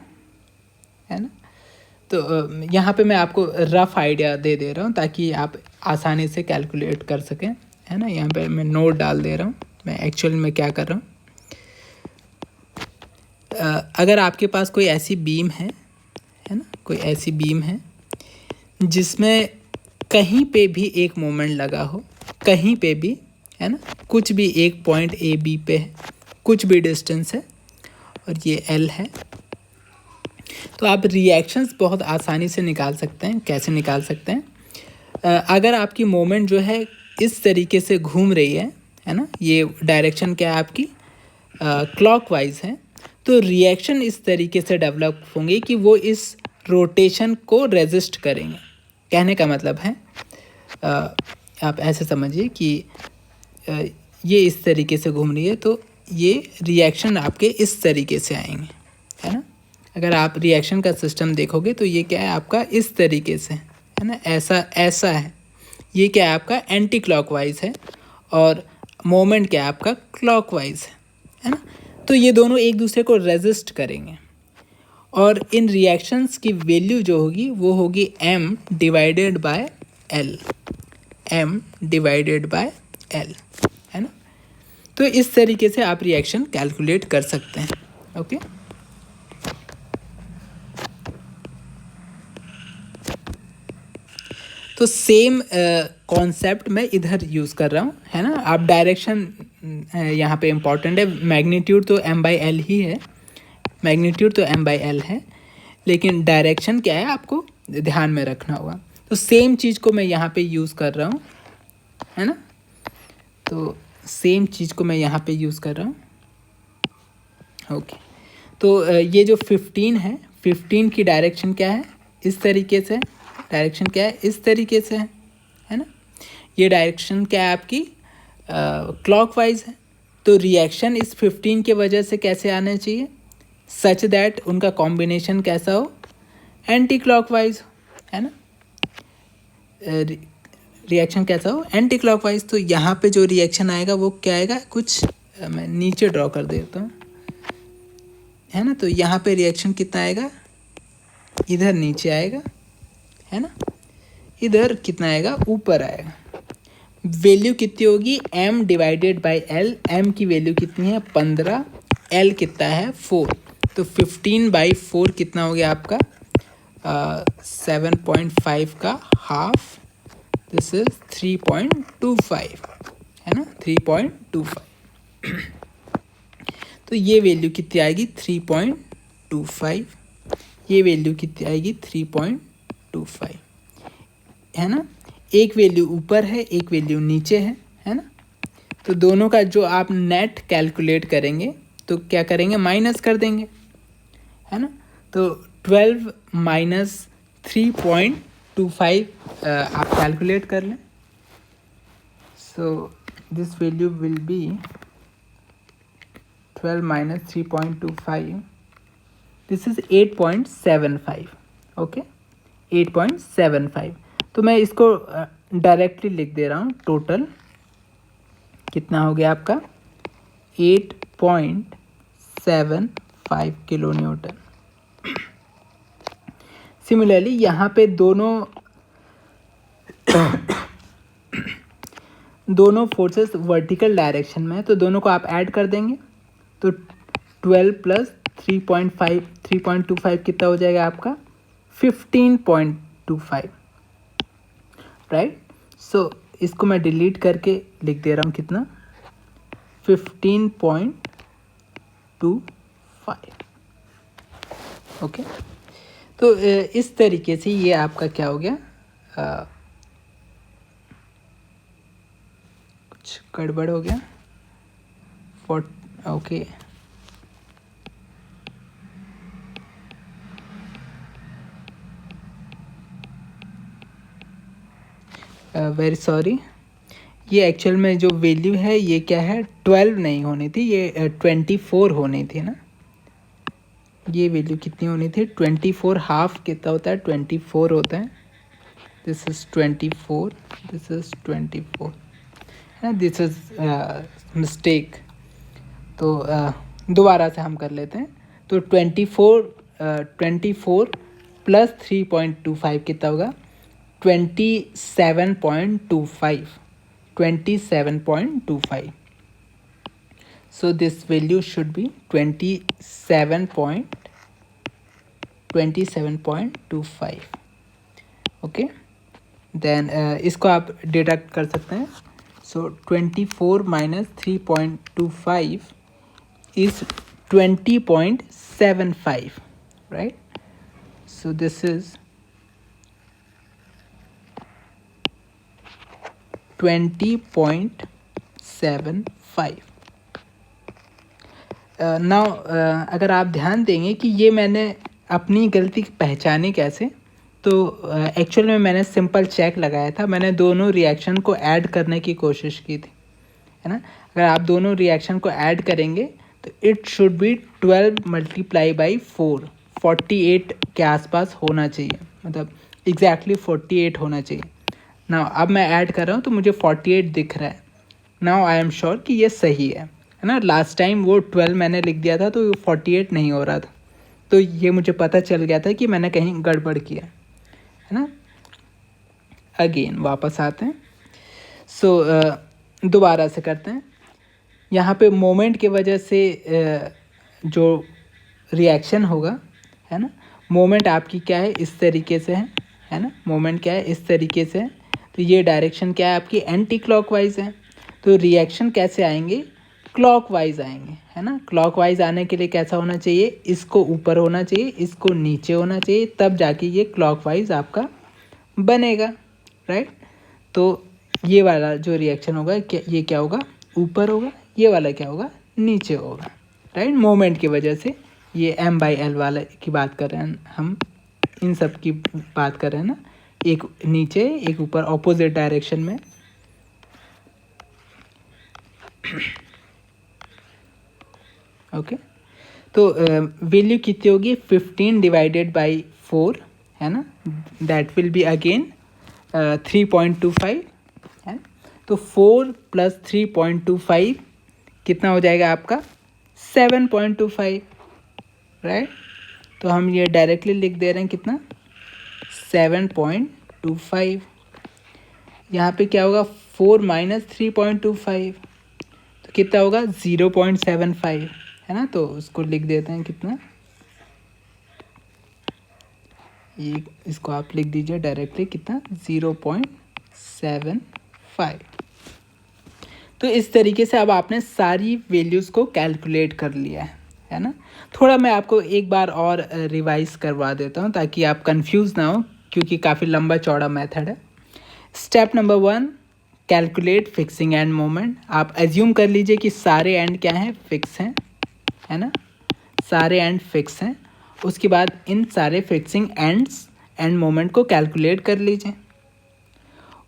है ना। तो यहाँ पे मैं आपको रफ आइडिया दे दे रहा हूँ ताकि आप आसानी से कैलकुलेट कर सकें, है ना। यहाँ पे मैं नोट डाल दे रहा हूँ मैं एक्चुअल में क्या कर रहा हूँ। अगर आपके पास कोई ऐसी बीम है ना, कोई ऐसी बीम है जिसमें कहीं पे भी एक मोमेंट लगा हो, कहीं पे भी, है ना, कुछ भी एक पॉइंट ए बी पे है, कुछ भी डिस्टेंस है, और ये एल है, तो आप रिएक्शंस बहुत आसानी से निकाल सकते हैं। कैसे निकाल सकते हैं, अगर आपकी मोमेंट जो है इस तरीके से घूम रही है ना, ये डायरेक्शन क्या है आपकी, क्लॉकवाइज है, तो रिएक्शन इस तरीके से डेवलप होंगे कि वो इस रोटेशन को रेजिस्ट करेंगे। कहने का मतलब है, आप ऐसे समझिए कि ये इस तरीके से घूम रही है, तो ये रिएक्शन आपके इस तरीके से आएंगे, है ना। अगर आप रिएक्शन का सिस्टम देखोगे तो ये क्या है आपका, इस तरीके से, है ना, ऐसा है। ये क्या है आपका, एंटी क्लॉकवाइज है, और मोमेंट क्या है आपका, क्लॉकवाइज है ना। तो ये दोनों एक दूसरे को रेजिस्ट करेंगे, और इन रिएक्शंस की वैल्यू जो होगी वो होगी m divided by l, m divided by l, है ना। तो इस तरीके से आप रिएक्शन कैलकुलेट कर सकते हैं। ओके, तो सेम कॉन्सेप्ट मैं इधर यूज़ कर रहा हूँ, है ना। आप डायरेक्शन यहाँ पे इम्पॉर्टेंट है, मैग्नीट्यूड तो m/l ही है, मैग्नीट्यूड तो m/l है, लेकिन डायरेक्शन क्या है आपको ध्यान में रखना होगा। तो सेम चीज़ को मैं यहाँ पे यूज़ कर रहा हूँ, है ना। तो सेम चीज़ को मैं यहाँ पे यूज़ कर रहा हूँ। ओके, तो ये जो 15 है, 15 की डायरेक्शन क्या है, इस तरीके से, डायरेक्शन क्या है, इस तरीके से है ना। ये डायरेक्शन क्या है आपकी, क्लॉकवाइज है। तो रिएक्शन इस 15 के वजह से कैसे आना चाहिए, सच दैट उनका कॉम्बिनेशन कैसा हो, एंटी क्लॉकवाइज, है ना। रिएक्शन कैसा हो, एंटी क्लॉकवाइज। तो यहाँ पे जो रिएक्शन आएगा वो क्या आएगा, कुछ मैं नीचे ड्रॉ कर देता हूँ, है ना। तो यहाँ पे रिएक्शन कितना आएगा, इधर नीचे आएगा, है ना, इधर कितना आएगा, ऊपर आएगा। वैल्यू कितनी होगी, m divided by l, m की वैल्यू कितनी है 15, l कितना है 4, तो 15/4 कितना हो गया आपका 7.5 का हाफ, दिस इज 3.25, है ना, 3.25। तो ये वैल्यू कितनी आएगी 3.25, ये वैल्यू कितनी आएगी 3.25, है ना। एक वैल्यू ऊपर है, एक वैल्यू नीचे है ना। तो दोनों का जो आप नेट कैलकुलेट करेंगे तो क्या करेंगे, माइनस कर देंगे, है ना। तो 12 माइनस 3.25 आप कैलकुलेट कर लें। So this value will be 12 minus 3.25, this is 8.75, okay, 8.75। तो मैं इसको डायरेक्टली लिख दे रहा हूँ, टोटल कितना हो गया आपका 8.75 किलो न्यूटन। सिमिलरली यहाँ पे दोनों फोर्सेस वर्टिकल डायरेक्शन में है, तो दोनों को आप ऐड कर देंगे, तो 12 प्लस 3.25 कितना हो जाएगा आपका 15.25, राइट। सो इसको मैं डिलीट करके लिख दे रहा हूँ कितना 15.25, ओके। तो इस तरीके से ये आपका क्या हो गया, कुछ गड़बड़ हो गया, ओके, वेरी सॉरी। ये एक्चुअल में जो वैल्यू है ये क्या है 12 नहीं होनी थी, ये 24 होनी थी ना, ये वैल्यू कितनी होनी थी, 24 हाफ कितना होता है, 24 होता है, दिस इज 24, दिस इज 24 है, दिस इज मिस्टेक। तो दोबारा से हम कर लेते हैं। तो 24 प्लस 3.25 कितना होगा, 27.25, 27.25। So this value should be 27.25. Okay, then इसको आप डिडक्ट कर सकते हैं। So 24 minus 3.25 is 20.75, right? So this is 20.75. Now अगर आप ध्यान देंगे कि ये मैंने अपनी गलती पहचानी कैसे, तो एक्चुअल में मैंने सिंपल चेक लगाया था, मैंने दोनों रिएक्शन को ऐड करने की कोशिश की थी, है ना। अगर आप दोनों रिएक्शन को ऐड करेंगे तो it should be 12 multiply by 4, 48 के आसपास होना चाहिए, मतलब एग्जैक्टली 48 होना चाहिए। नाउ अब मैं ऐड कर रहा हूँ तो मुझे 48 दिख रहा है। नाउ आई एम श्योर कि ये सही है ना। लास्ट टाइम वो 12 मैंने लिख दिया था तो 48 नहीं हो रहा था, तो ये मुझे पता चल गया था कि मैंने कहीं गड़बड़ किया है ना। अगेन वापस आते हैं। सो दोबारा से करते हैं। यहाँ पे मोमेंट की वजह से जो रिएक्शन होगा, है ना, मोमेंट आपकी क्या है, इस तरीके से है ना, मोमेंट क्या है, इस तरीके से है। तो ये डायरेक्शन क्या है आपकी, एंटी क्लॉकवाइज है। तो रिएक्शन कैसे आएंगे, क्लॉकवाइज आएंगे, है ना। क्लॉकवाइज आने के लिए कैसा होना चाहिए, इसको ऊपर होना चाहिए, इसको नीचे होना चाहिए, तब जाके ये क्लॉकवाइज आपका बनेगा, राइट। तो ये वाला जो रिएक्शन होगा ये क्या होगा, ऊपर होगा, ये वाला क्या होगा, नीचे होगा, राइट। मोमेंट की वजह से ये m/l वाला की बात कर रहे हैं हम, इन सब की बात कर रहे हैं ना, एक नीचे एक ऊपर, ऑपोजिट डायरेक्शन में। ओके, तो वैल्यू कितनी होगी, 15 डिवाइडेड बाई 4, है ना, दैट विल बी अगेन 3.25 है। तो 4 प्लस 3.25 कितना हो जाएगा आपका, 7.25, राइट। तो हम ये डायरेक्टली लिख दे रहे हैं कितना, 7.25। यहाँ पे क्या होगा, 4 माइनस 3.25, तो कितना होगा, 0.75, है ना। तो उसको लिख देते हैं कितना, ये इसको आप लिख दीजिए डायरेक्टली कितना, 0.75। तो इस तरीके से अब आपने सारी वैल्यूज़ को कैलकुलेट कर लिया है ना। थोड़ा मैं आपको एक बार और रिवाइज करवा देता हूँ ताकि आप कंफ्यूज ना हो, क्योंकि काफ़ी लंबा चौड़ा मेथड है। Step number 1, calculate fixing end moment. आप एज्यूम कर लीजिए कि सारे एंड क्या हैं, फिक्स हैं, है ना, सारे एंड फिक्स हैं। उसके बाद इन सारे फिक्सिंग एंड्स एंड मोमेंट को कैलकुलेट कर लीजिए।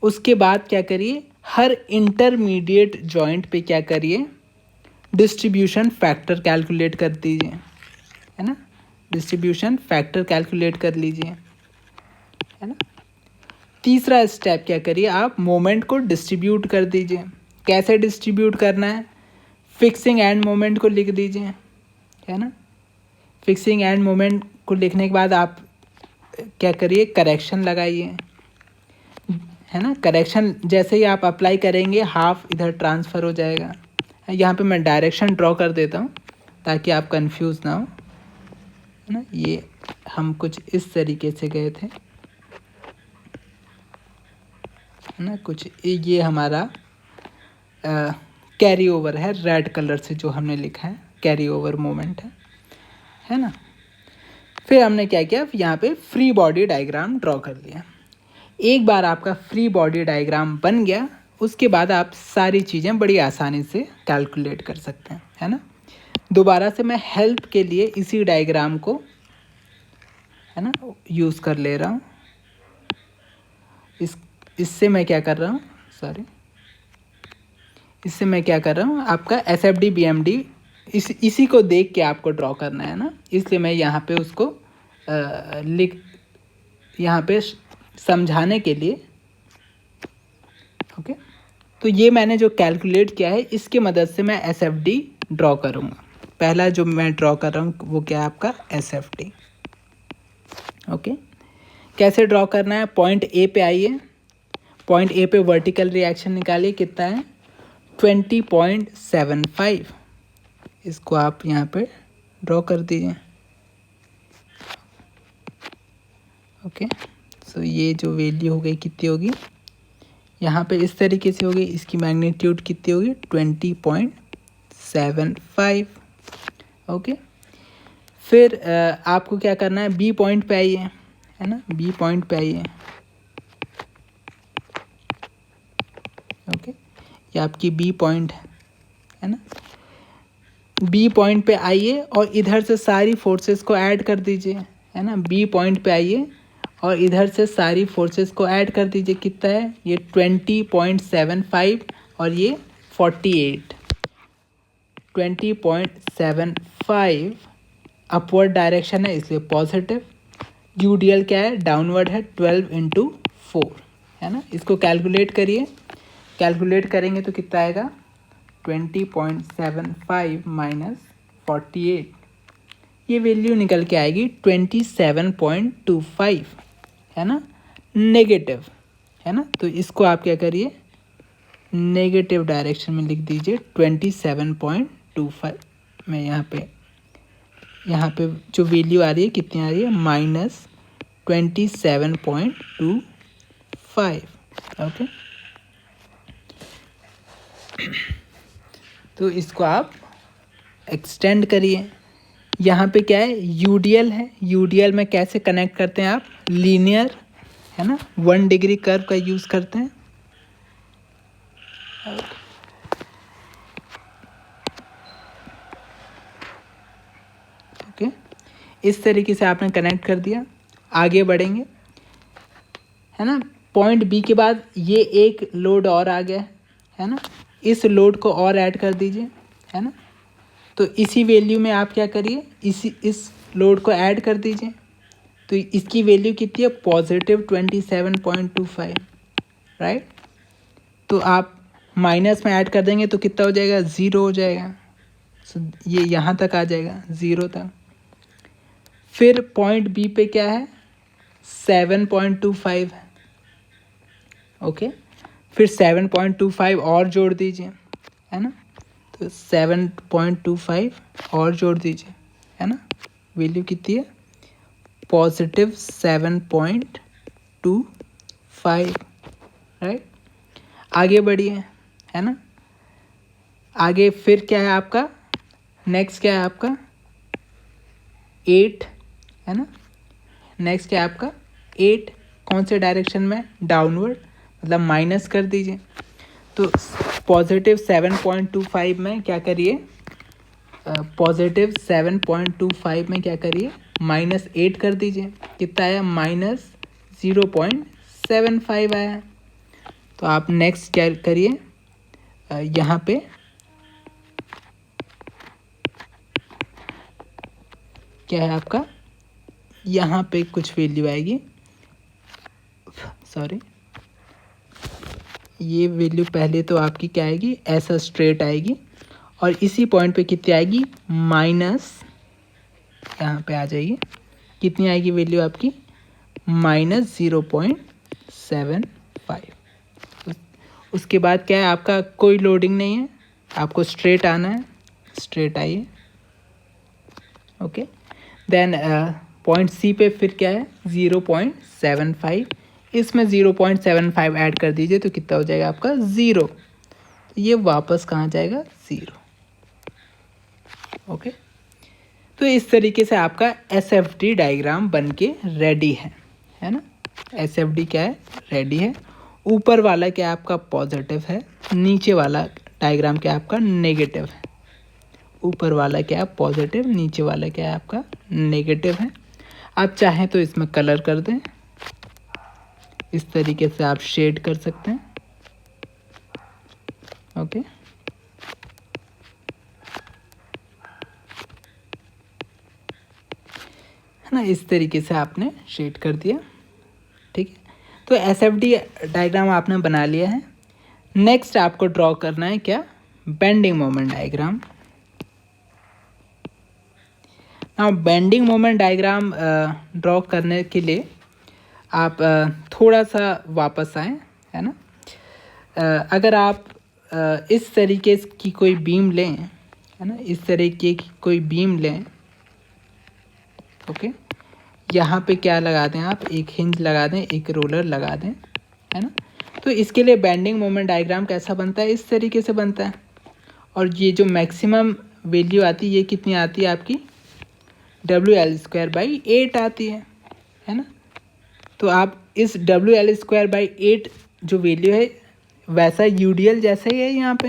उसके बाद क्या करिए, हर इंटरमीडिएट जॉइंट पे क्या करिए, डिस्ट्रीब्यूशन फैक्टर कैलकुलेट कर दीजिए, है ना, डिस्ट्रीब्यूशन फैक्टर कैलकुलेट कर लीजिए, है ना। तीसरा स्टेप क्या करिए, आप मोमेंट को डिस्ट्रीब्यूट कर दीजिए। कैसे डिस्ट्रीब्यूट करना है, फिक्सिंग एंड मोमेंट को लिख दीजिए, है ना। फिक्सिंग एंड मोमेंट को लिखने के बाद आप क्या करिए, करेक्शन लगाइए, है ना। करेक्शन जैसे ही आप अप्लाई करेंगे, हाफ इधर ट्रांसफ़र हो जाएगा। यहाँ पे मैं डायरेक्शन ड्रॉ कर देता हूँ ताकि आप कंफ्यूज ना हो, है ना। ये हम कुछ इस तरीके से गए थे, है ना, कुछ ये हमारा कैरी ओवर है, रेड कलर से जो हमने लिखा है कैरी ओवर मोमेंट है ना। फिर हमने क्या किया, यहाँ पे फ्री बॉडी डायग्राम ड्रॉ कर लिया। एक बार आपका फ्री बॉडी डायग्राम बन गया, उसके बाद आप सारी चीज़ें बड़ी आसानी से कैलकुलेट कर सकते हैं, है ना। दोबारा से मैं हेल्प के लिए इसी डायग्राम को, है ना, यूज़ कर ले रहा हूँ। इससे मैं क्या कर रहा हूँ, इससे मैं क्या कर रहा हूँ, आपका SFD BMD इसी को देख के आपको ड्रॉ करना है ना, इसलिए मैं यहाँ पे उसको लिख यहाँ पे समझाने के लिए। ओके, तो ये मैंने जो कैलकुलेट किया है इसकी मदद से मैं SFD ड्रॉ करूँगा। पहला जो मैं ड्रॉ कर रहा हूँ वो क्या है आपका SFD। ओके, कैसे ड्रॉ करना है, पॉइंट ए पे आइए, पॉइंट ए पे वर्टिकल रिएक्शन निकालिए, कितना है 20.75। इसको आप यहाँ पे ड्रॉ कर दीजिए। ओके, सो ये जो वैल्यू हो गई कितनी होगी, यहाँ पे इस तरीके से होगी, इसकी मैग्नीट्यूड कितनी होगी 20.75। ओके, फिर आपको क्या करना है, बी पॉइंट पे आइए, है ना, बी पॉइंट पे आइए। ओके, ये आपकी बी पॉइंट है ना, बी पॉइंट पे आइए और इधर से सारी फोर्सेस को ऐड कर दीजिए, है ना, बी पॉइंट पे आइए और इधर से सारी फोर्सेस को ऐड कर दीजिए। कितना है ये 20.75 और ये 48। 20.75 अपवर्ड डायरेक्शन है इसलिए पॉजिटिव, यूडीएल क्या है डाउनवर्ड है, 12/4 है ना। इसको कैलकुलेट करिए, कैलकुलेट करेंगे तो कितना आएगा 20.75 माइनस 48, ये वैल्यू निकल के आएगी 27.25 है ना, नेगेटिव है ना। तो इसको आप क्या करिए नेगेटिव डायरेक्शन में लिख दीजिए 27.25 में। यहाँ पे जो वैल्यू आ रही है कितनी आ रही है -27.25। ओके, तो इसको आप एक्सटेंड करिए। यहाँ पे क्या है यूडीएल है, यूडीएल में कैसे कनेक्ट करते हैं आप, लीनियर है ना, 1 डिग्री कर्व का यूज़ करते हैं। ओके, इस तरीके से आपने कनेक्ट कर दिया, आगे बढ़ेंगे है ना। पॉइंट बी के बाद ये एक लोड और आ गया है ना, इस लोड को और ऐड कर दीजिए है ना। तो इसी वैल्यू में आप क्या करिए इस लोड को ऐड कर दीजिए, तो इसकी वैल्यू कितनी है +27.25 राइट। तो आप माइनस में ऐड कर देंगे तो कितना हो जाएगा 0 हो जाएगा। सो ये यहाँ तक आ जाएगा 0 तक। फिर पॉइंट बी पे क्या है 7.25 है। ओके, फिर 7.25 और जोड़ दीजिए है ना, तो 7.25 और जोड़ दीजिए है ना, वैल्यू कितनी है +7.25 राइट। आगे बढ़िए है ना, आगे फिर क्या है आपका नेक्स्ट क्या है आपका 8 है ना, नेक्स्ट क्या है आपका 8, कौन से डायरेक्शन में डाउनवर्ड, मतलब माइनस कर दीजिए। तो +7.25 में क्या करिए +7.25 में क्या करिए -8 कर दीजिए, कितना आया -0.75 आया। तो आप नेक्स्ट क्या करिए यहाँ पे क्या है आपका, यहाँ पे कुछ वैल्यू आएगी, सॉरी ये वैल्यू पहले तो आपकी क्या आएगी ऐसा स्ट्रेट आएगी और इसी पॉइंट पे कितनी आएगी माइनस, यहाँ पे आ जाइए कितनी आएगी वैल्यू आपकी -0.75। उसके बाद क्या है आपका कोई लोडिंग नहीं है, आपको स्ट्रेट आना है, स्ट्रेट आइए। ओके, देन पॉइंट सी पे फिर क्या है 0.75, इसमें 0.75 ऐड कर दीजिए तो कितना हो जाएगा आपका 0, तो ये वापस कहाँ जाएगा 0। ओके, तो इस तरीके से आपका SFD डायग्राम बन के रेडी है ना। SFD क्या है रेडी है, ऊपर वाला क्या आपका पॉजिटिव है, नीचे वाला डायग्राम क्या आपका नेगेटिव है, ऊपर वाला क्या है पॉजिटिव, नीचे वाला क्या है आपका नेगेटिव है। आप चाहें तो इसमें कलर कर दें, इस तरीके से आप शेड कर सकते हैं। ओके, है ना। इस तरीके से आपने शेड कर दिया, ठीक है। तो एसएफडी डायग्राम आपने बना लिया है। नेक्स्ट आपको ड्रॉ करना है क्या, bending moment diagram. Now bending moment diagram draw करने के लिए आप थोड़ा सा वापस आएँ, है ना। अगर आप इस तरीके की कोई बीम लें, है ना, इस तरीके की कोई बीम लें, ओके, यहाँ पे क्या लगा दें आप, एक हिंज लगा दें, एक रोलर लगा दें, है ना। तो इसके लिए बेंडिंग मोमेंट डायग्राम कैसा बनता है, इस तरीके से बनता है। और ये जो मैक्सिमम वैल्यू आती है, ये कितनी आती है आपकी, WL²/8 आती है ना। तो आप इस WL²/8 जो वैल्यू है, वैसा UDL जैसा ही है यहाँ पे,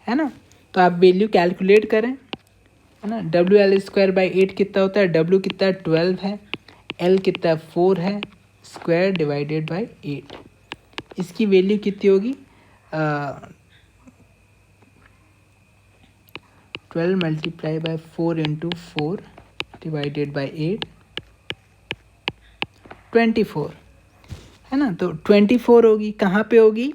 है ना। तो आप वैल्यू कैलकुलेट करें, है ना। WL²/8 कितना होता है, W कितना है 12 है, L कितना 4 है, स्क्वायर डिवाइडेड बाई 8। इसकी वैल्यू कितनी होगी, 12 multiply by 4 into 4 divided by 8, 24, है ना। तो 24 होगी, कहाँ पे होगी,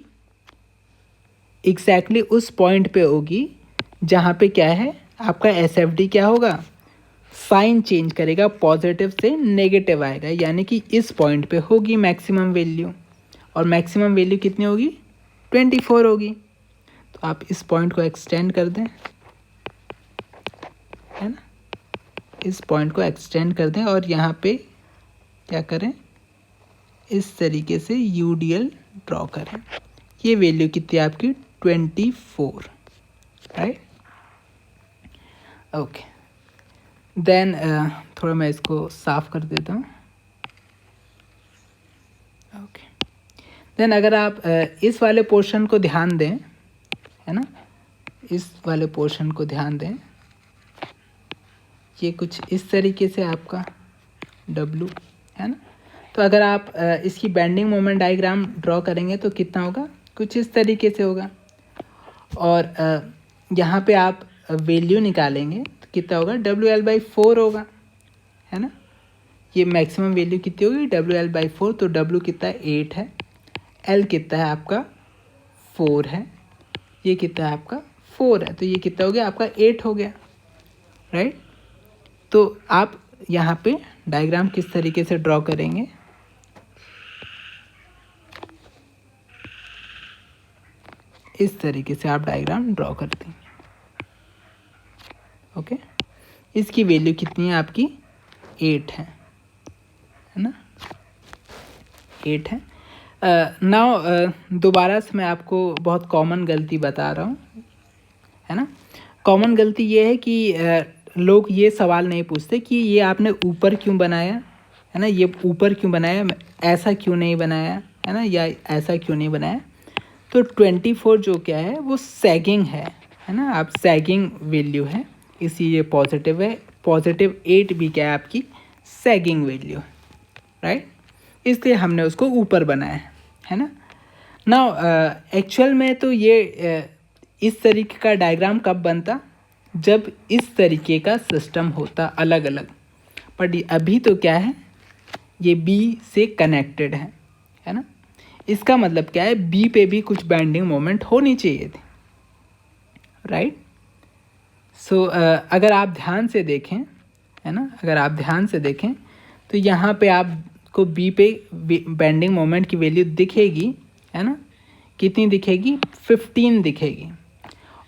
एग्जैक्टली उस पॉइंट पे होगी जहाँ पे क्या है आपका एसएफडी क्या होगा, साइन चेंज करेगा, पॉजिटिव से नेगेटिव आएगा, यानी कि इस पॉइंट पे होगी मैक्सिमम वैल्यू। और मैक्सिमम वैल्यू कितनी होगी, 24 होगी। तो आप इस पॉइंट को एक्सटेंड कर दें, है ना, इस पॉइंट को एक्सटेंड कर दें और यहाँ पे क्या करें, इस तरीके से UDL ड्रॉ करें। ये वैल्यू कितनी है आपकी, 24, राइट। ओके, देन थोड़ा मैं इसको साफ कर देता हूँ। ओके, देन अगर आप इस वाले पोर्शन को ध्यान दें, है ना, इस वाले पोर्शन को ध्यान दें, ये कुछ इस तरीके से आपका W, है ना। तो अगर आप इसकी बेंडिंग मोमेंट डायग्राम ड्रॉ करेंगे तो कितना होगा, कुछ इस तरीके से होगा। और यहाँ पे आप वैल्यू निकालेंगे तो कितना होगा, WL/4 होगा, है ना। ये मैक्सिमम वैल्यू कितनी होगी, WL/4। तो W कितना है, 8 है, L कितना है आपका 4 है, ये कितना है आपका 4 है, तो ये कितना हो गया आपका 8 हो गया, राइट। तो आप यहाँ पे डायग्राम किस तरीके से ड्रॉ करेंगे, इस तरीके से आप डायग्राम ड्रॉ करते हैं, ओके। इसकी वैल्यू कितनी है आपकी, 8 है ना, 8 है। नाउ दोबारा से मैं आपको बहुत कॉमन गलती बता रहा हूँ, है ना। कॉमन गलती ये है कि लोग ये सवाल नहीं पूछते कि ये आपने ऊपर क्यों बनाया, है ना, ये ऊपर क्यों बनाया, ऐसा क्यों नहीं बनाया, है ना, या ऐसा क्यों नहीं बनाया। तो 24 जो क्या है वो सैगिंग है ना, आप सैगिंग वैल्यू है, इसीलिए पॉजिटिव है। पॉजिटिव 8 भी क्या है आपकी सैगिंग वैल्यू, राइट, इसलिए हमने उसको ऊपर बनाया है ना। नाउ एक्चुअल में तो ये इस तरीके का डायग्राम कब बनता, जब इस तरीके का सिस्टम होता अलग अलग। बट अभी तो क्या है, ये बी से कनेक्टेड है ना। इसका मतलब क्या है, बी पे भी कुछ बेंडिंग मोमेंट होनी चाहिए थी, राइट। सो अगर आप ध्यान से देखें, है ना, अगर आप ध्यान से देखें तो यहाँ पे आपको बी पे बेंडिंग मोमेंट की वैल्यू दिखेगी, है ना, कितनी दिखेगी, 15 दिखेगी।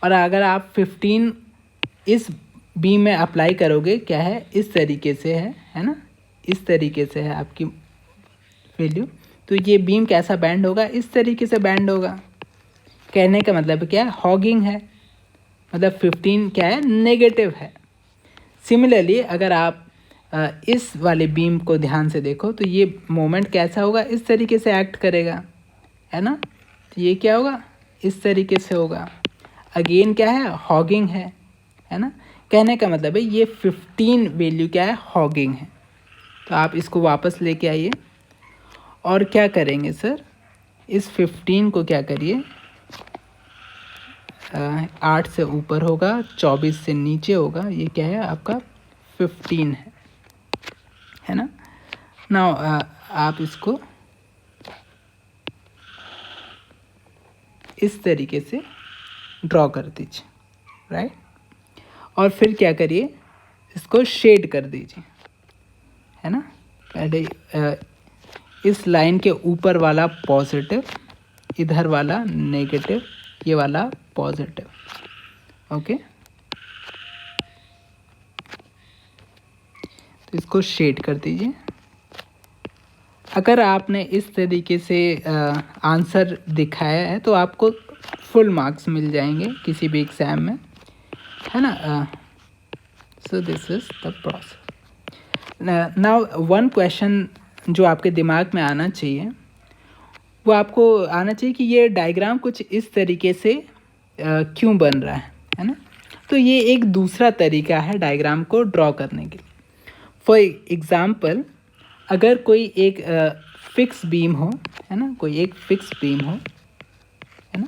और अगर आप 15 इस बी में अप्लाई करोगे, क्या है, इस तरीके से है ना, इस तरीके से है आपकी वैल्यू, तो ये बीम कैसा बैंड होगा, इस तरीके से बैंड होगा। कहने का मतलब क्या है, हॉगिंग है, मतलब 15 क्या है, नेगेटिव है। सिमिलरली अगर आप इस वाले बीम को ध्यान से देखो तो ये मोमेंट कैसा होगा, इस तरीके से एक्ट करेगा, है ना। तो ये क्या होगा, इस तरीके से होगा। अगेन क्या है, हॉगिंग है ना। कहने का मतलब है ये 15 वैल्यू क्या है, हॉगिंग है। तो आप इसको वापस लेके आइए और क्या करेंगे सर, इस 15 को क्या करिए, 8 से ऊपर होगा, 24 से नीचे होगा, ये क्या है आपका 15 है, है ना। नाउ आप इसको इस तरीके से ड्रॉ कर दीजिए, राइट। और फिर क्या करिए, इसको शेड कर दीजिए, है ना। पहले इस लाइन के ऊपर वाला पॉजिटिव, इधर वाला नेगेटिव, ये वाला पॉजिटिव, ओके। तो इसको शेड कर दीजिए। अगर आपने इस तरीके से आंसर दिखाया है तो आपको फुल मार्क्स मिल जाएंगे किसी भी एग्ज़ाम में, है ना। So this is the process. Now one question जो आपके दिमाग में आना चाहिए, वो आपको आना चाहिए कि ये डायग्राम कुछ इस तरीके से क्यों बन रहा है ना। तो ये एक दूसरा तरीका है डायग्राम को ड्रॉ करने के लिए। फॉर एग्ज़ाम्पल, अगर कोई एक फिक्स बीम हो, है ना, कोई एक फिक्स बीम हो, है ना,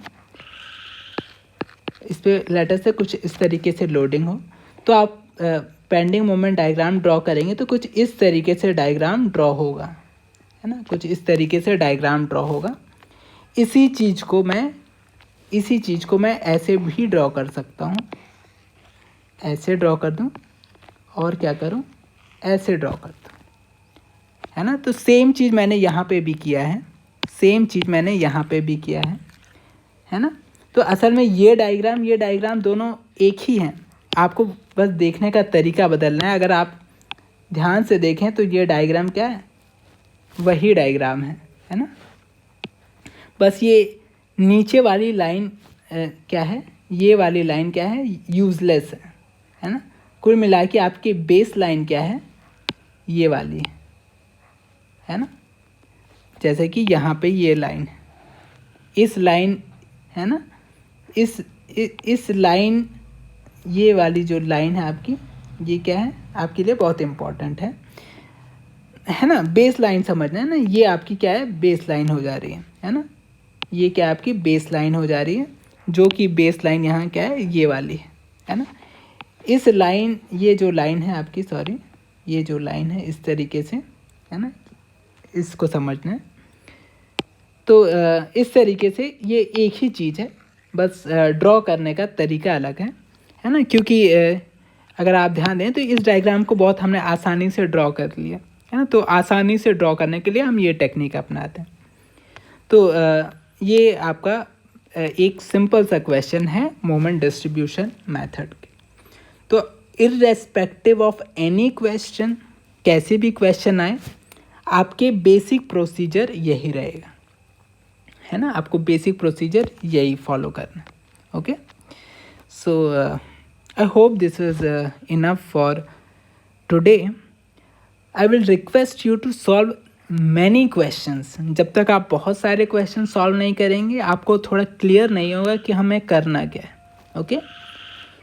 इस पर लेटर से कुछ इस तरीके से लोडिंग हो, तो आप पेंडिंग मोमेंट डायग्राम ड्रॉ करेंगे तो कुछ इस तरीके से डायग्राम ड्रॉ होगा, है ना, कुछ इस तरीके से डायग्राम ड्रॉ होगा। इसी चीज़ को मैं ऐसे भी ड्रॉ कर सकता हूँ, ऐसे ड्रॉ कर दूँ, और क्या करूँ, ऐसे ड्रॉ कर दूँ, है ना। तो सेम चीज़ मैंने यहाँ पे भी किया है, सेम चीज़ मैंने यहाँ पे भी किया है ना। तो असल में ये डायग्राम दोनों एक ही हैं, आपको बस देखने का तरीका बदलना है। अगर आप ध्यान से देखें तो ये डायग्राम क्या है, वही डायग्राम है ना। बस ये नीचे वाली लाइन क्या है, ये वाली लाइन क्या है, यूज़लेस है ना। कुल मिला के आपकी बेस लाइन क्या है, ये वाली है ना। जैसे कि यहाँ पे ये लाइन है, इस लाइन, है ना, इस लाइन, ये वाली जो लाइन है आपकी, ये क्या है, आपके लिए बहुत इम्पोर्टेंट है ना। बेस लाइन समझना है ना, ये आपकी क्या है, बेस लाइन हो जा रही है ना। ये क्या आपकी बेस लाइन हो जा रही है, जो कि बेस लाइन यहाँ क्या है, ये वाली है ना। इस लाइन, ये जो लाइन है आपकी, सॉरी, ये जो लाइन है इस तरीके से, है ना, इसको समझना है। तो इस तरीके से ये एक ही चीज़ है, बस ड्रॉ करने का तरीका अलग है ना। क्योंकि अगर आप ध्यान दें तो इस डायग्राम को बहुत हमने आसानी से ड्रॉ कर लिया, है ना। तो आसानी से ड्रॉ करने के लिए हम ये टेक्निक अपनाते हैं। तो ये आपका एक सिंपल सा क्वेश्चन है मोमेंट डिस्ट्रीब्यूशन मेथड के। तो इर्रेस्पेक्टिव ऑफ एनी क्वेश्चन, कैसे भी क्वेश्चन आए, आपके बेसिक प्रोसीजर यही रहेगा, है ना। आपको बेसिक प्रोसीजर यही फॉलो करना, okay. So I hope this is enough for today. I will request you to solve many questions. जब तक आप बहुत सारे क्वेश्चन सॉल्व नहीं करेंगे, आपको थोड़ा क्लियर नहीं होगा कि हमें करना क्या है, okay.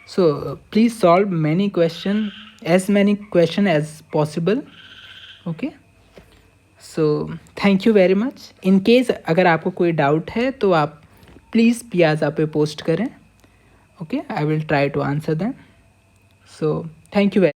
So please solve many question, as many question as possible, okay. So thank you very much. In case अगर आपको कोई डाउट है तो आप प्लीज़ पियाज़ा पे पोस्ट करें, okay. I will try to answer them. So thank you very